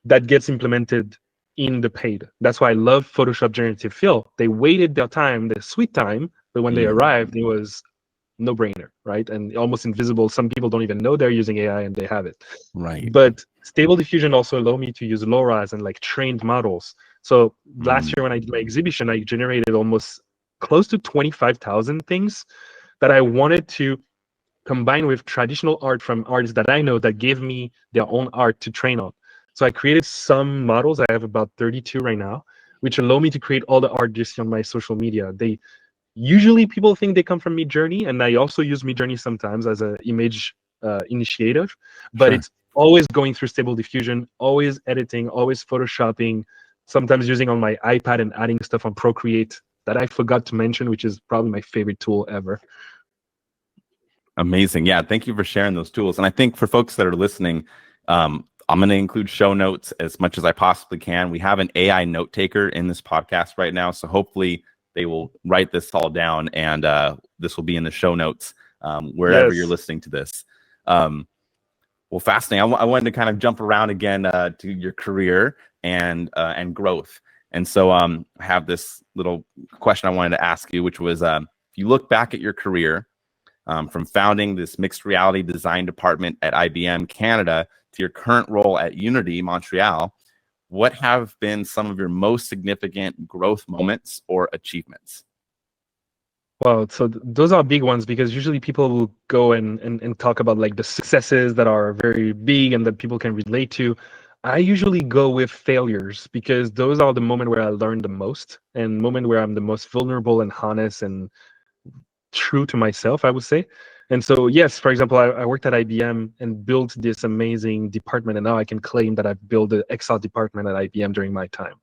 that gets implemented in the paid. That's why I love Photoshop generative fill. They waited their time, their sweet time, but when they arrived, it was no brainer, right? And almost invisible. Some people don't even know they're using AI and they have it. Right. But Stable Diffusion also allowed me to use LoRa's and trained models. So last year when I did my exhibition, I generated almost close to 25,000 things that I wanted to combine with traditional art from artists that I know that gave me their own art to train on. So I created some models. I have about 32 right now, which allow me to create all the art you see on my social media. Usually people think they come from Midjourney, and I also use Midjourney sometimes as an image initiative, but it's always going through Stable Diffusion, always editing, always photoshopping, sometimes using on my iPad and adding stuff on Procreate that I forgot to mention, which is probably my favorite tool ever. Amazing. Yeah, thank you for sharing those tools. And I think for folks that are listening, I'm going to include show notes as much as I possibly can. We have an AI note taker in this podcast right now, so hopefully they will write this all down, and this will be in the show notes wherever you're listening to this. Well, fascinating. I wanted to kind of jump around again to your career and growth. And so I have this little question I wanted to ask you, which was, if you look back at your career from founding this mixed reality design department at IBM Canada to your current role at Unity Montreal, what have been some of your most significant growth moments or achievements? Well, so those are big ones, because usually people will go and talk about the successes that are very big and that people can relate to. I usually go with failures, because those are the moment where I learn the most, and moment where I'm the most vulnerable and honest and true to myself, I would say. And so, yes, for example, I worked at IBM and built this amazing department, and now I can claim that I've built the XR department at IBM during my time.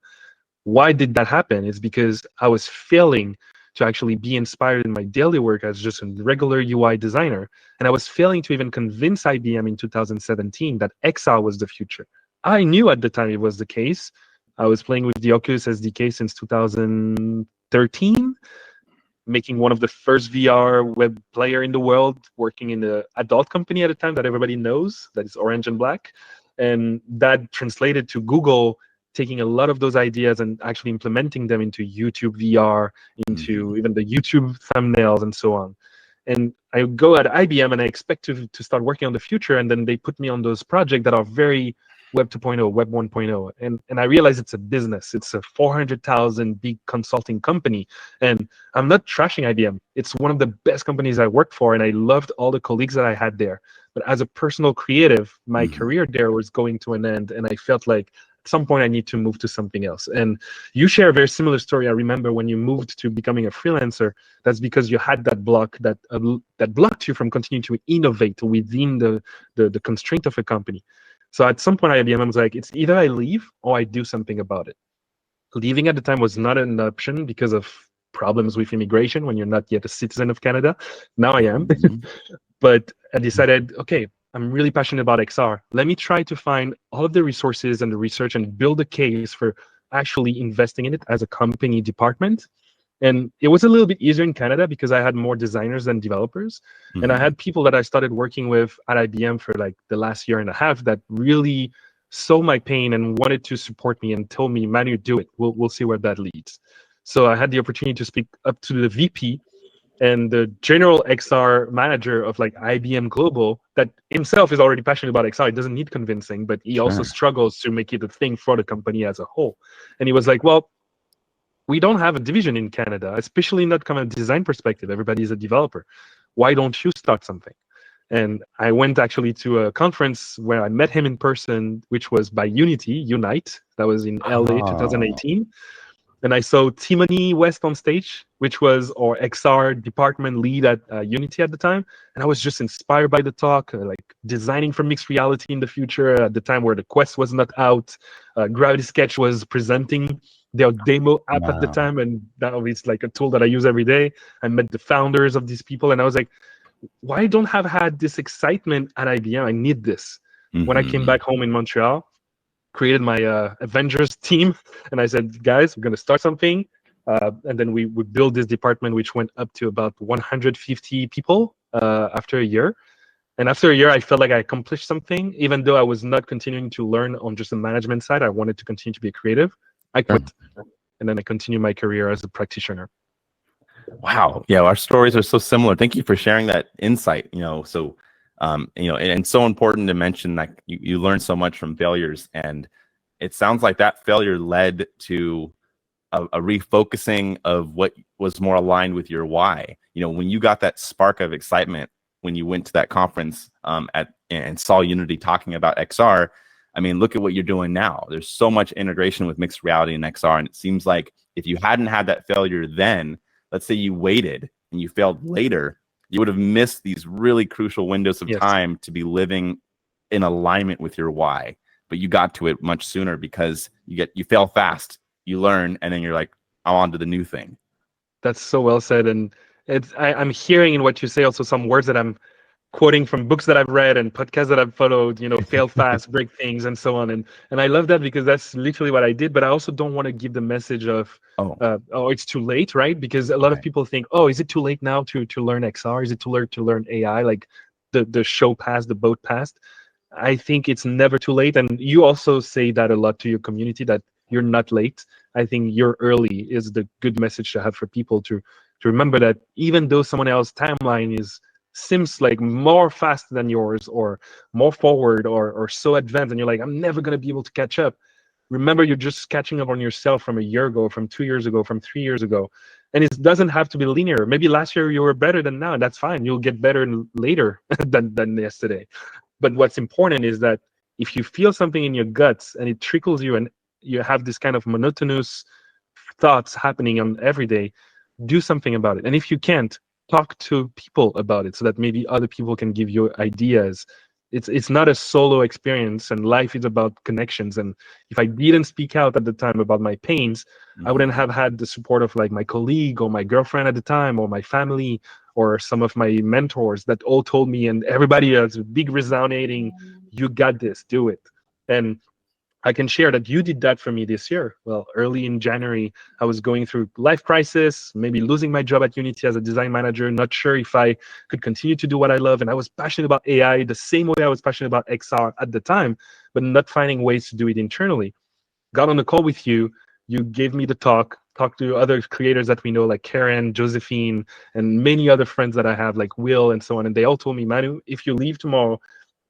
Why did that happen? It's because I was failing to actually be inspired in my daily work as just a regular UI designer. And I was failing to even convince IBM in 2017 that XR was the future. I knew at the time it was the case. I was playing with the Oculus SDK since 2013, making one of the first VR web player in the world, working in the adult company at a time that everybody knows, that is Orange and Black. And that translated to Google taking a lot of those ideas and actually implementing them into YouTube VR, into even the YouTube thumbnails and so on. And I go at IBM and I expect to start working on the future, and then they put me on those projects that are very Web 2.0, Web 1.0. And I realize it's a business. It's a 400,000 big consulting company. And I'm not trashing IBM. It's one of the best companies I worked for, and I loved all the colleagues that I had there. But as a personal creative, my career there was going to an end, and I felt like at some point I need to move to something else. And you share a very similar story. I remember when you moved to becoming a freelancer, that's because you had that block that blocked you from continuing to innovate within the constraint of a company. So at some point, IBM was like, it's either I leave or I do something about it. Leaving at the time was not an option because of problems with immigration when you're not yet a citizen of Canada. Now I am. But I decided, okay, I'm really passionate about XR. Let me try to find all of the resources and the research and build a case for actually investing in it as a company department. And it was a little bit easier in Canada because I had more designers than developers. And I had people that I started working with at IBM for like the last year and a half that really saw my pain and wanted to support me and told me, Manu, do it. We'll see where that leads. So I had the opportunity to speak up to the VP and the general XR manager of like IBM Global that himself is already passionate about XR. It doesn't need convincing, but he also struggles to make it a thing for the company as a whole. And he was like, well, we don't have a division in Canada, especially not from a design perspective. Everybody is a developer. Why don't you start something? And I went actually to a conference where I met him in person, which was by Unite. That was in LA 2018. And I saw Timony West on stage, which was our XR department lead at Unity at the time. And I was just inspired by the talk, like designing for mixed reality in the future at the time where the Quest was not out. Gravity Sketch was presenting their demo app at the time, and now it's like a tool that I use every day. I met the founders of these people, and I was like, why don't I have had this excitement at IBM? I need this. When I came back home in Montreal, created my Avengers team, and I said, guys, we're going to start something. And then we built this department, which went up to about 150 people after a year. And after a year, I felt like I accomplished something, even though I was not continuing to learn on just the management side. I wanted to continue to be creative. I quit, and then I continued my career as a practitioner. Wow. Yeah, our stories are so similar. Thank you for sharing that insight. So and so important to mention that you learn so much from failures, and it sounds like that failure led to a refocusing of what was more aligned with your why. When you got that spark of excitement when you went to that conference and saw Unity talking about XR. I mean, look at what you're doing now. There's so much integration with mixed reality and XR. And it seems like if you hadn't had that failure then, let's say you waited and you failed later, you would have missed these really crucial windows of time to be living in alignment with your why. But you got to it much sooner because you fail fast, you learn, and then you're like, I'm on to the new thing. That's so well said. And I'm hearing in what you say also some words that I'm quoting from books that I've read and podcasts that I've followed, fail fast, break things, and so on. And I love that because that's literally what I did. But I also don't want to give the message of, it's too late, right? Because a lot of people think, is it too late now to learn XR? Is it too late to learn AI? Like the show passed, the boat passed. I think it's never too late. And you also say that a lot to your community, that you're not late. I think you're early is the good message to have for people to remember that even though someone else's timeline seems like more fast than yours or more forward or so advanced, and you're like, I'm never going to be able to catch up. Remember, you're just catching up on yourself from a year ago, from 2 years ago, from 3 years ago. And it doesn't have to be linear. Maybe last year you were better than now, and that's fine. You'll get better later than yesterday. But what's important is that if you feel something in your guts and it trickles you and you have this kind of monotonous thoughts happening on every day, do something about it. And if you can't, talk to people about it so that maybe other people can give you ideas. It's not a solo experience, and life is about connections. And if I didn't speak out at the time about my pains, I wouldn't have had the support of like my colleague or my girlfriend at the time, or my family, or some of my mentors that all told me, and everybody has a big resonating, you got this, do it. And I can share that you did that for me this year. Well, early in January, I was going through life crisis, maybe losing my job at Unity as a design manager, not sure if I could continue to do what I love. And I was passionate about AI the same way I was passionate about XR at the time, but not finding ways to do it internally. Got on the call with you. You gave me the talked to other creators that we know, like Karen, Josephine, and many other friends that I have, like Will and so on. And they all told me, Manu, if you leave tomorrow,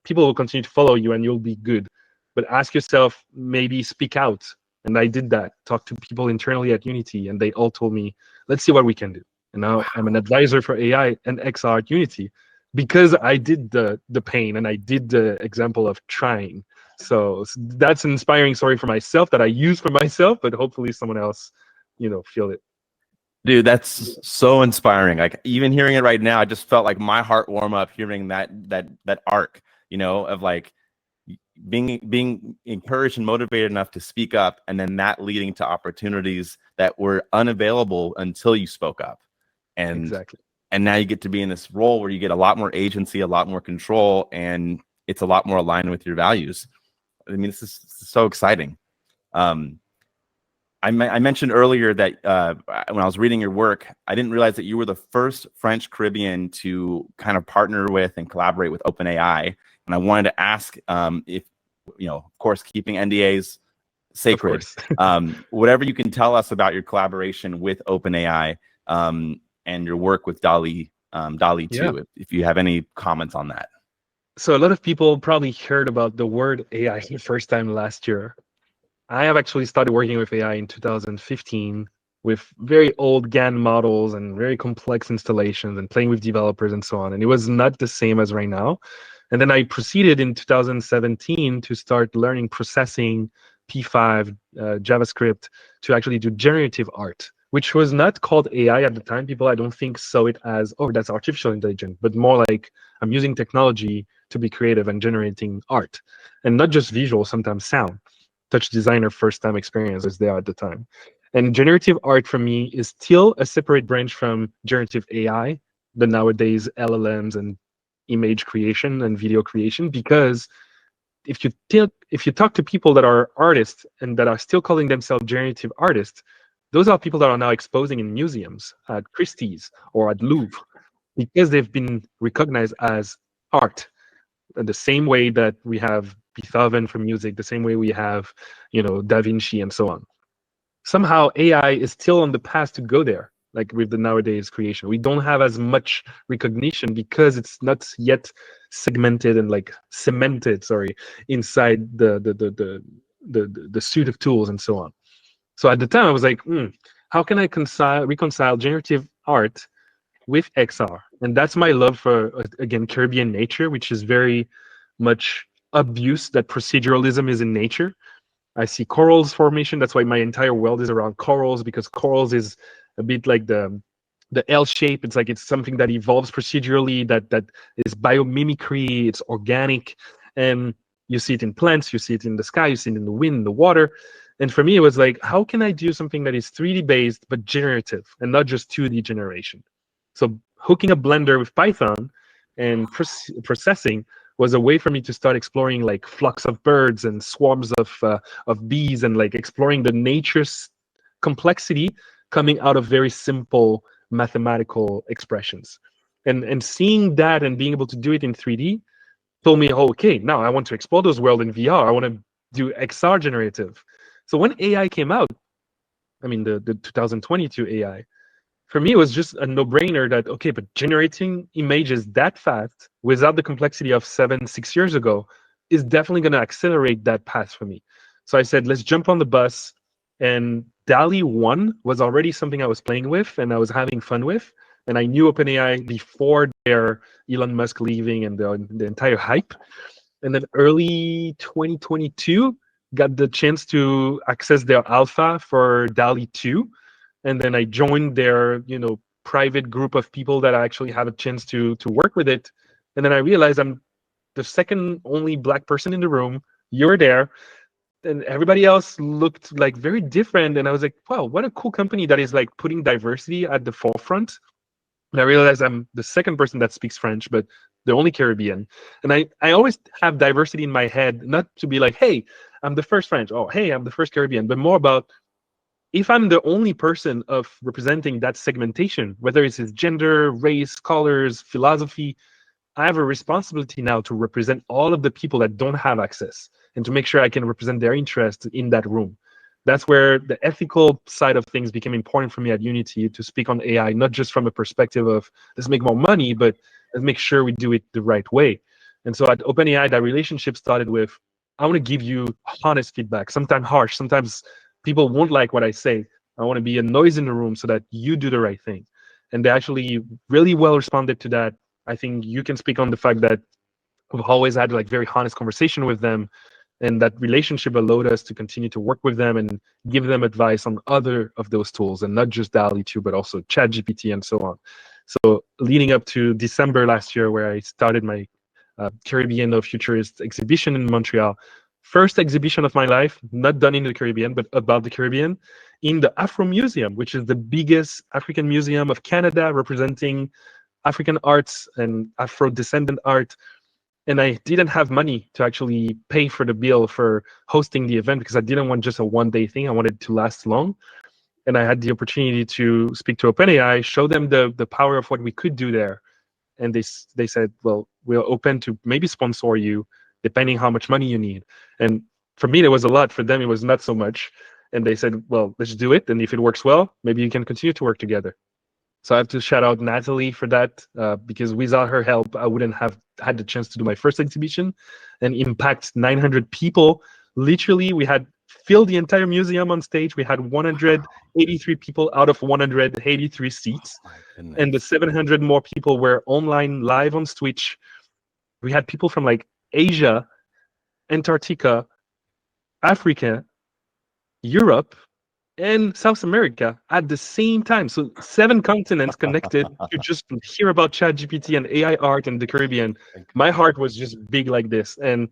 people will continue to follow you and you'll be good. But ask yourself, maybe speak out. And I did that, talked to people internally at Unity, and they all told me, let's see what we can do. And now I'm an advisor for AI and XR at Unity because I did the pain and I did the example of trying. So that's an inspiring story for myself that I use for myself, but hopefully someone else, feel it. Dude, that's so inspiring. Like even hearing it right now, I just felt like my heart warm up hearing that arc, of like being encouraged and motivated enough to speak up, and then that leading to opportunities that were unavailable until you spoke up. And exactly. And now you get to be in this role where you get a lot more agency, a lot more control, and it's a lot more aligned with your values. I mean, this is so exciting. I mentioned earlier that when I was reading your work, I didn't realize that you were the first French Caribbean to kind of partner with and collaborate with OpenAI. And I wanted to ask if, of course, keeping NDAs sacred, whatever you can tell us about your collaboration with OpenAI and your work with DALL-E 2, if you have any comments on that. So a lot of people probably heard about the word AI the first time last year. I have actually started working with AI in 2015 with very old GAN models and very complex installations and playing with developers and so on. And it was not the same as right now. And then I proceeded in 2017 to start learning processing, P5, JavaScript, to actually do generative art, which was not called AI at the time. People, I don't think, saw it as, oh, that's artificial intelligence, but more like I'm using technology to be creative and generating art. And not just visual, sometimes sound. Touch designer first-time experience was there at the time. And generative art for me is still a separate branch from generative AI, the nowadays LLMs and image creation and video creation, because if you talk to people that are artists and that are still calling themselves generative artists, those are people that are now exposing in museums at Christie's or at Louvre because they've been recognized as art. In the same way that we have Beethoven for music, the same way we have, Da Vinci and so on. Somehow AI is still on the path to go there, like with the nowadays creation. We don't have as much recognition because it's not yet segmented and like cemented, inside the suite of tools and so on. So at the time I was like, how can I reconcile generative art with XR? And that's my love for, again, Caribbean nature, which is very much abuse that proceduralism is in nature. I see corals formation. That's why my entire world is around corals, because corals is a bit like the L shape. It's like it's something that evolves procedurally, that is biomimicry, it's organic. And you see it in plants, you see it in the sky, you see it in the wind, the water. And for me, it was like, how can I do something that is 3D based, but generative and not just 2D generation? So hooking a Blender with Python and processing was a way for me to start exploring like flocks of birds and swarms of bees, and like exploring the nature's complexity coming out of very simple mathematical expressions. And seeing that and being able to do it in 3D told me, oh, okay, now I want to explore those worlds in VR. I want to do XR generative. So when AI came out, I mean, the 2022 AI, for me, it was just a no-brainer that, okay, but generating images that fast without the complexity of 6 years ago is definitely going to accelerate that path for me. So I said, let's jump on the bus. And DALL-E 1 was already something I was playing with and I was having fun with. And I knew OpenAI before their Elon Musk leaving and the entire hype. And then early 2022, got the chance to access their alpha for DALL-E 2. And then I joined their, private group of people that I actually have a chance to work with it. And then I realized I'm the second only Black person in the room. You were there, and everybody else looked like very different. And I was like, wow, what a cool company that is like putting diversity at the forefront. And I realized I'm the second person that speaks French, but the only Caribbean. And I always have diversity in my head, not to be like, hey, I'm the first French. Oh, hey, I'm the first Caribbean, but more about if I'm the only person of representing that segmentation, whether it's his gender, race, colors, philosophy, I have a responsibility now to represent all of the people that don't have access and to make sure I can represent their interest in that room. That's where the ethical side of things became important for me at Unity, to speak on AI, not just from a perspective of let's make more money, but let's make sure we do it the right way. And so at OpenAI, that relationship started with, I want to give you honest feedback, sometimes harsh, sometimes people won't like what I say. I want to be a noise in the room so that you do the right thing. And they actually really well responded to that. I think you can speak on the fact that we've always had like very honest conversation with them, and that relationship allowed us to continue to work with them and give them advice on other of those tools, and not just DALL-E 2, but also ChatGPT and so on. So leading up to December last year, where I started my Caribbeano Futurist exhibition in Montreal, first exhibition of my life, not done in the Caribbean, but about the Caribbean, in the Afro Museum, which is the biggest African museum of Canada, representing African arts and Afro-descendant art. And I didn't have money to actually pay for the bill for hosting the event, because I didn't want just a one-day thing. I wanted it to last long. And I had the opportunity to speak to OpenAI, show them the power of what we could do there. And they said, well, we're open to maybe sponsor you, depending how much money you need. And for me, there was a lot. For them, it was not so much. And they said, well, let's do it. And if it works well, maybe you can continue to work together. So I have to shout out Natalie for that, because without her help, I wouldn't have had the chance to do my first exhibition and impact 900 people. Literally, we had filled the entire museum on stage. We had 183 people out of 183 seats. And the 700 more people were online live on Twitch. We had people from like Asia, Antarctica, Africa, Europe, and South America at the same time. So 7 continents connected to just hear about ChatGPT and AI art in the Caribbean. My heart was just big like this. And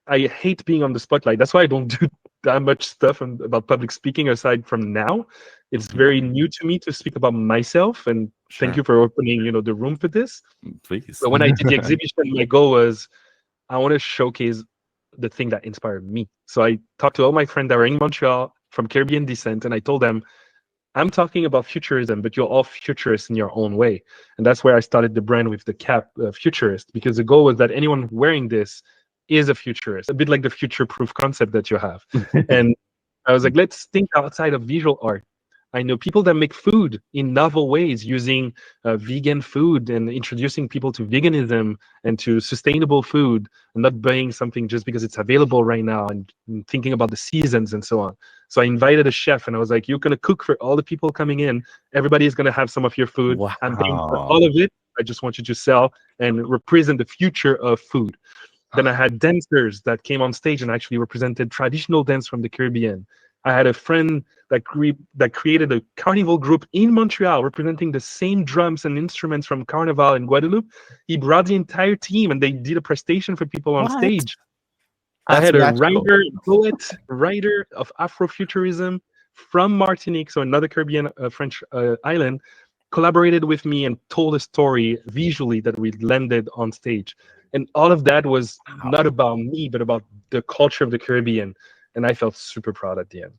I hate being on the spotlight. That's why I don't do that much stuff about public speaking aside from now. It's very new to me to speak about myself. And thank you for opening, the room for this. Please. But when I did the exhibition, my goal was, I want to showcase the thing that inspired me. So I talked to all my friends that were in Montreal from Caribbean descent, and I told them, I'm talking about futurism, but you're all futurists in your own way. And that's where I started the brand with the cap, Futurist, because the goal was that anyone wearing this is a futurist, a bit like the future-proof concept that you have. And I was like, let's think outside of visual art. I know people that make food in novel ways, using vegan food and introducing people to veganism and to sustainable food, and not buying something just because it's available right now, and thinking about the seasons and so on. So I invited a chef, and I was like, you're going to cook for all the people coming in. Everybody is going to have some of your food. Wow. I'm paying for all of it. I just want you to sell and represent the future of food. Then I had dancers that came on stage and actually represented traditional dance from the Caribbean. I had a friend that created a carnival group in Montreal representing the same drums and instruments from Carnival in Guadalupe. He brought the entire team, and they did a prestation for people on stage. I had a writer of Afrofuturism from Martinique, so another Caribbean French island, collaborated with me and told a story visually that we landed on stage. And all of that was not about me, but about the culture of the Caribbean. And I felt super proud at the end.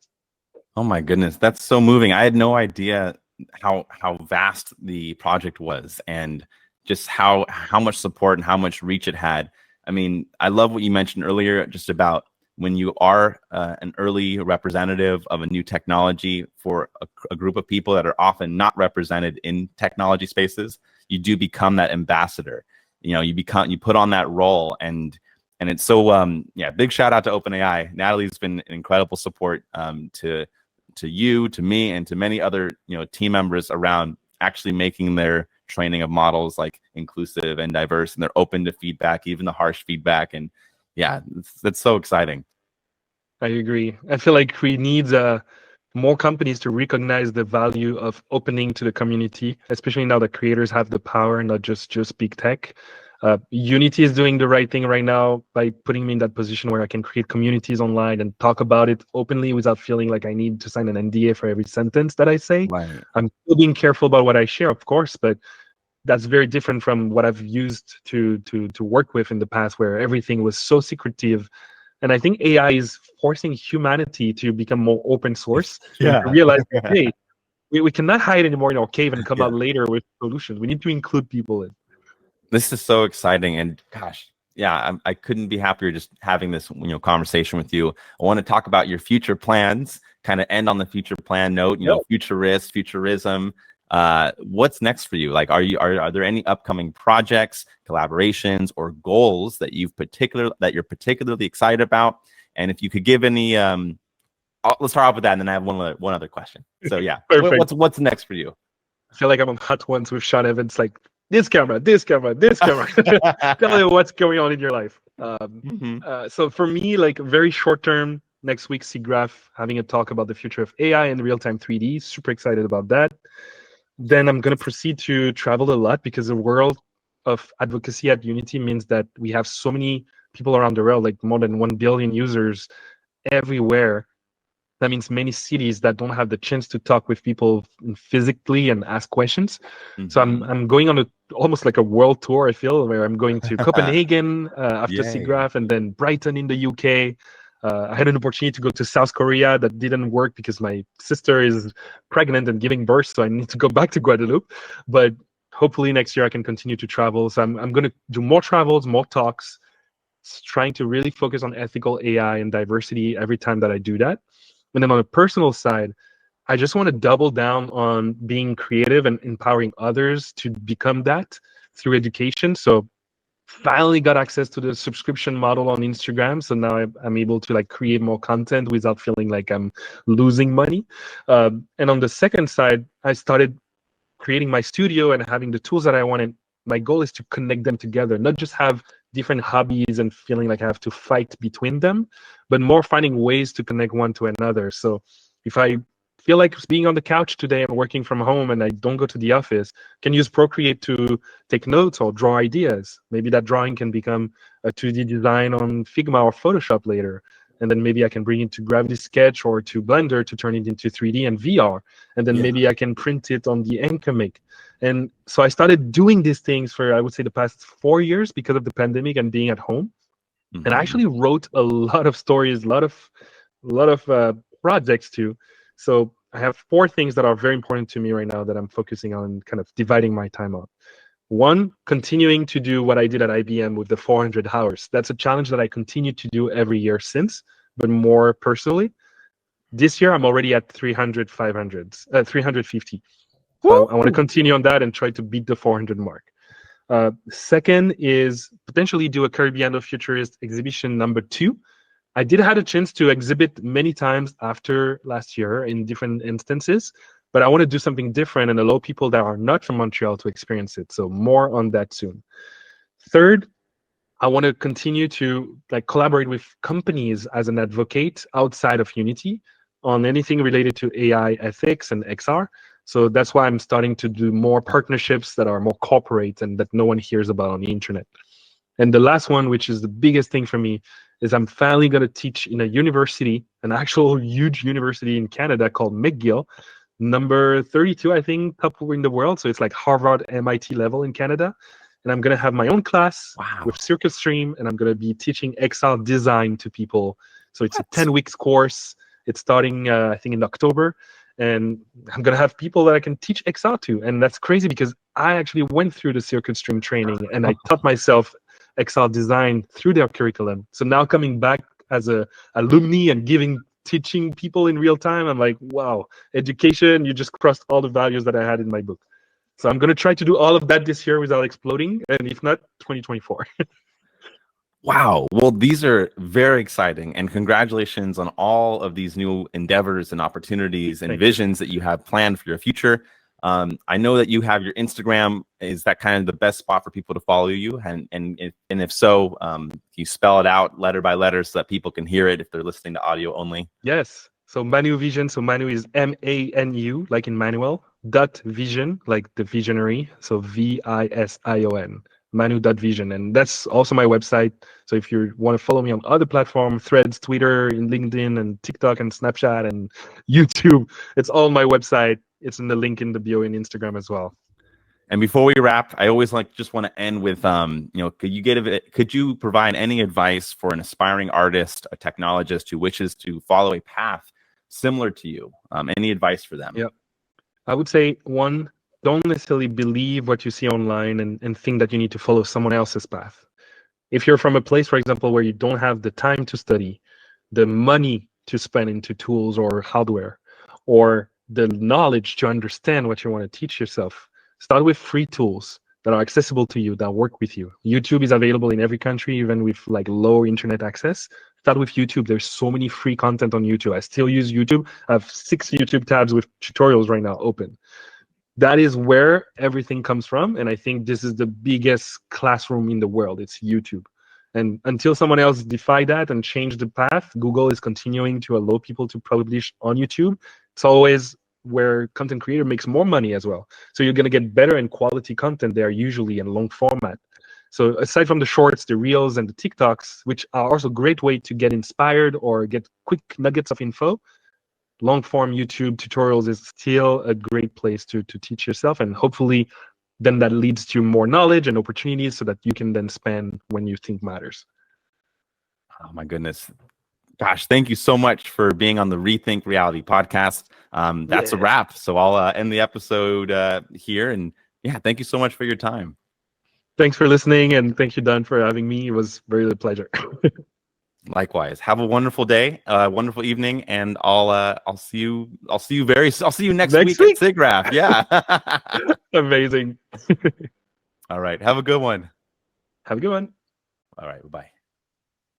Oh my goodness, that's so moving. I had no idea how vast the project was, and just how much support and how much reach it had. I mean, I love what you mentioned earlier, just about when you are an early representative of a new technology for a group of people that are often not represented in technology spaces, you do become that ambassador. You put on that role, and it's so big shout out to OpenAI. Natalie's been an incredible support to you, to me, and to many other team members around actually making their training of models like inclusive and diverse, and they're open to feedback, even the harsh feedback. And yeah, that's so exciting. I agree. I feel like we need more companies to recognize the value of opening to the community, especially now that creators have the power, not just big tech. Unity is doing the right thing right now by putting me in that position where I can create communities online and talk about it openly without feeling like I need to sign an NDA for every sentence that I say. Right. I'm still being careful about what I share, of course, but that's very different from what I've used to work with in the past, where everything was so secretive. And I think AI is forcing humanity to become more open source, to Yeah. realize, hey, we cannot hide anymore in our cave and come Yeah. out later with solutions. We need to include people in. This is so exciting, and gosh, yeah, I couldn't be happier just having this conversation with you. I want to talk about your future plans, kind of end on the future plan note. Futurist, futurism. What's next for you? Like, are there any upcoming projects, collaborations, or goals that you're particularly excited about? And if you could give any, let's start off with that, and then I have one other question. So yeah, what's next for you? I feel like I'm on Hot Ones with Sean Evans, like this camera. Tell me what's going on in your life. So for me, like very short term, next week, SIGGRAPH having a talk about the future of AI and real-time 3D. Super excited about that. Then I'm going to proceed to travel a lot, because the world of advocacy at Unity means that we have so many people around the world, like more than 1 billion users everywhere. That means many cities that don't have the chance to talk with people physically and ask questions. So I'm going on almost like a world tour, I feel, where I'm going to Copenhagen after SIGGRAPH, and then Brighton in the UK. I had an opportunity to go to South Korea that didn't work because my sister is pregnant and giving birth, so I need to go back to Guadalupe. But hopefully next year I can continue to travel. So I'm going to do more travels, more talks, trying to really focus on ethical AI and diversity every time that I do that. And then on a personal side, I just want to double down on being creative and empowering others to become that through education. So finally got access to the subscription model on Instagram. So now I'm able to like create more content without feeling like I'm losing money. And on the second side, I started creating my studio and having the tools that I wanted. My goal is to connect them together, not just have different hobbies and feeling like I have to fight between them, but more finding ways to connect one to another. So if I feel like being on the couch today and working from home and I don't go to the office, can use Procreate to take notes or draw ideas. Maybe that drawing can become a 2D design on Figma or Photoshop later. And then maybe I can bring it to Gravity Sketch or to Blender to turn it into 3D and VR. And then maybe I can print it on the Encamic. And so I started doing these things for, I would say, the past 4 years because of the pandemic and being at home. And I actually wrote a lot of stories, a lot of projects too. So I have 4 things that are very important to me right now that I'm focusing on, kind of dividing my time up. 1, continuing to do what I did at IBM with the 400 hours. That's a challenge that I continue to do every year since, but more personally. This year, I'm already at 350. So I want to continue on that and try to beat the 400 mark. Second is potentially do a Caribbeano Futurist exhibition number 2. I did have a chance to exhibit many times after last year in different instances, but I want to do something different and allow people that are not from Montreal to experience it. So more on that soon. Third, I want to continue to collaborate with companies as an advocate outside of Unity on anything related to AI ethics and XR. So that's why I'm starting to do more partnerships that are more corporate and that no one hears about on the internet. And the last one, which is the biggest thing for me, is I'm finally going to teach in a university, an actual huge university in Canada called McGill, number 32, I think, top in the world. So it's like Harvard, MIT level in Canada. And I'm going to have my own class with Circuit Stream, and I'm going to be teaching XR design to people. So it's a 10 weeks course. It's starting, I think, in October. And I'm going to have people that I can teach XR to. And that's crazy because I actually went through the Circuit Stream training and I taught myself XR design through their curriculum. So now coming back as a alumni and teaching people in real time, I'm like, wow, education, you just crossed all the values that I had in my book. So I'm going to try to do all of that this year without exploding. And if not, 2024. Wow. Well, these are very exciting, and congratulations on all of these new endeavors and opportunities and visions that you have planned for your future. I know that you have your Instagram. Is that kind of the best spot for people to follow you? And if so, can you spell it out letter by letter so that people can hear it if they're listening to audio only? Yes. So Manu.Vision. So Manu is MANU, like in Manuel, .vision, like the visionary. So VISION. Manu.Vision, and that's also my website. So if you want to follow me on other platforms, Threads, Twitter, and LinkedIn, and TikTok, and Snapchat, and YouTube, it's all my website. It's in the link in the bio in Instagram as well. And before we wrap, I always just want to end with, could you provide any advice for an aspiring artist, a technologist who wishes to follow a path similar to you? Any advice for them? Yeah, I would say, one, don't necessarily believe what you see online and think that you need to follow someone else's path. If you're from a place, for example, where you don't have the time to study, the money to spend into tools or hardware, or the knowledge to understand what you want to teach yourself, start with free tools that are accessible to you, that work with you. YouTube is available in every country, even with like low internet access. Start with YouTube. There's so many free content on YouTube. I still use YouTube. I have 6 YouTube tabs with tutorials right now open. That is where everything comes from. And I think this is the biggest classroom in the world. It's YouTube. And until someone else defy that and change the path, Google is continuing to allow people to publish on YouTube. It's always where content creator makes more money as well. So you're going to get better and quality content there, usually in long format. So aside from the shorts, the reels, and the TikToks, which are also a great way to get inspired or get quick nuggets of info, long form YouTube tutorials is still a great place to teach yourself. And hopefully then that leads to more knowledge and opportunities so that you can then spend when you think matters. Oh my goodness. Gosh, thank you so much for being on the Rethink Reality podcast. That's a wrap. So I'll end the episode here. And yeah, thank you so much for your time. Thanks for listening, and thank you, Don, for having me. It was really a pleasure. Likewise. Have a wonderful day, wonderful evening, and I'll see you next week at SIGGRAPH. Yeah. Amazing. All right. Have a good one. Have a good one. All right. Bye-bye.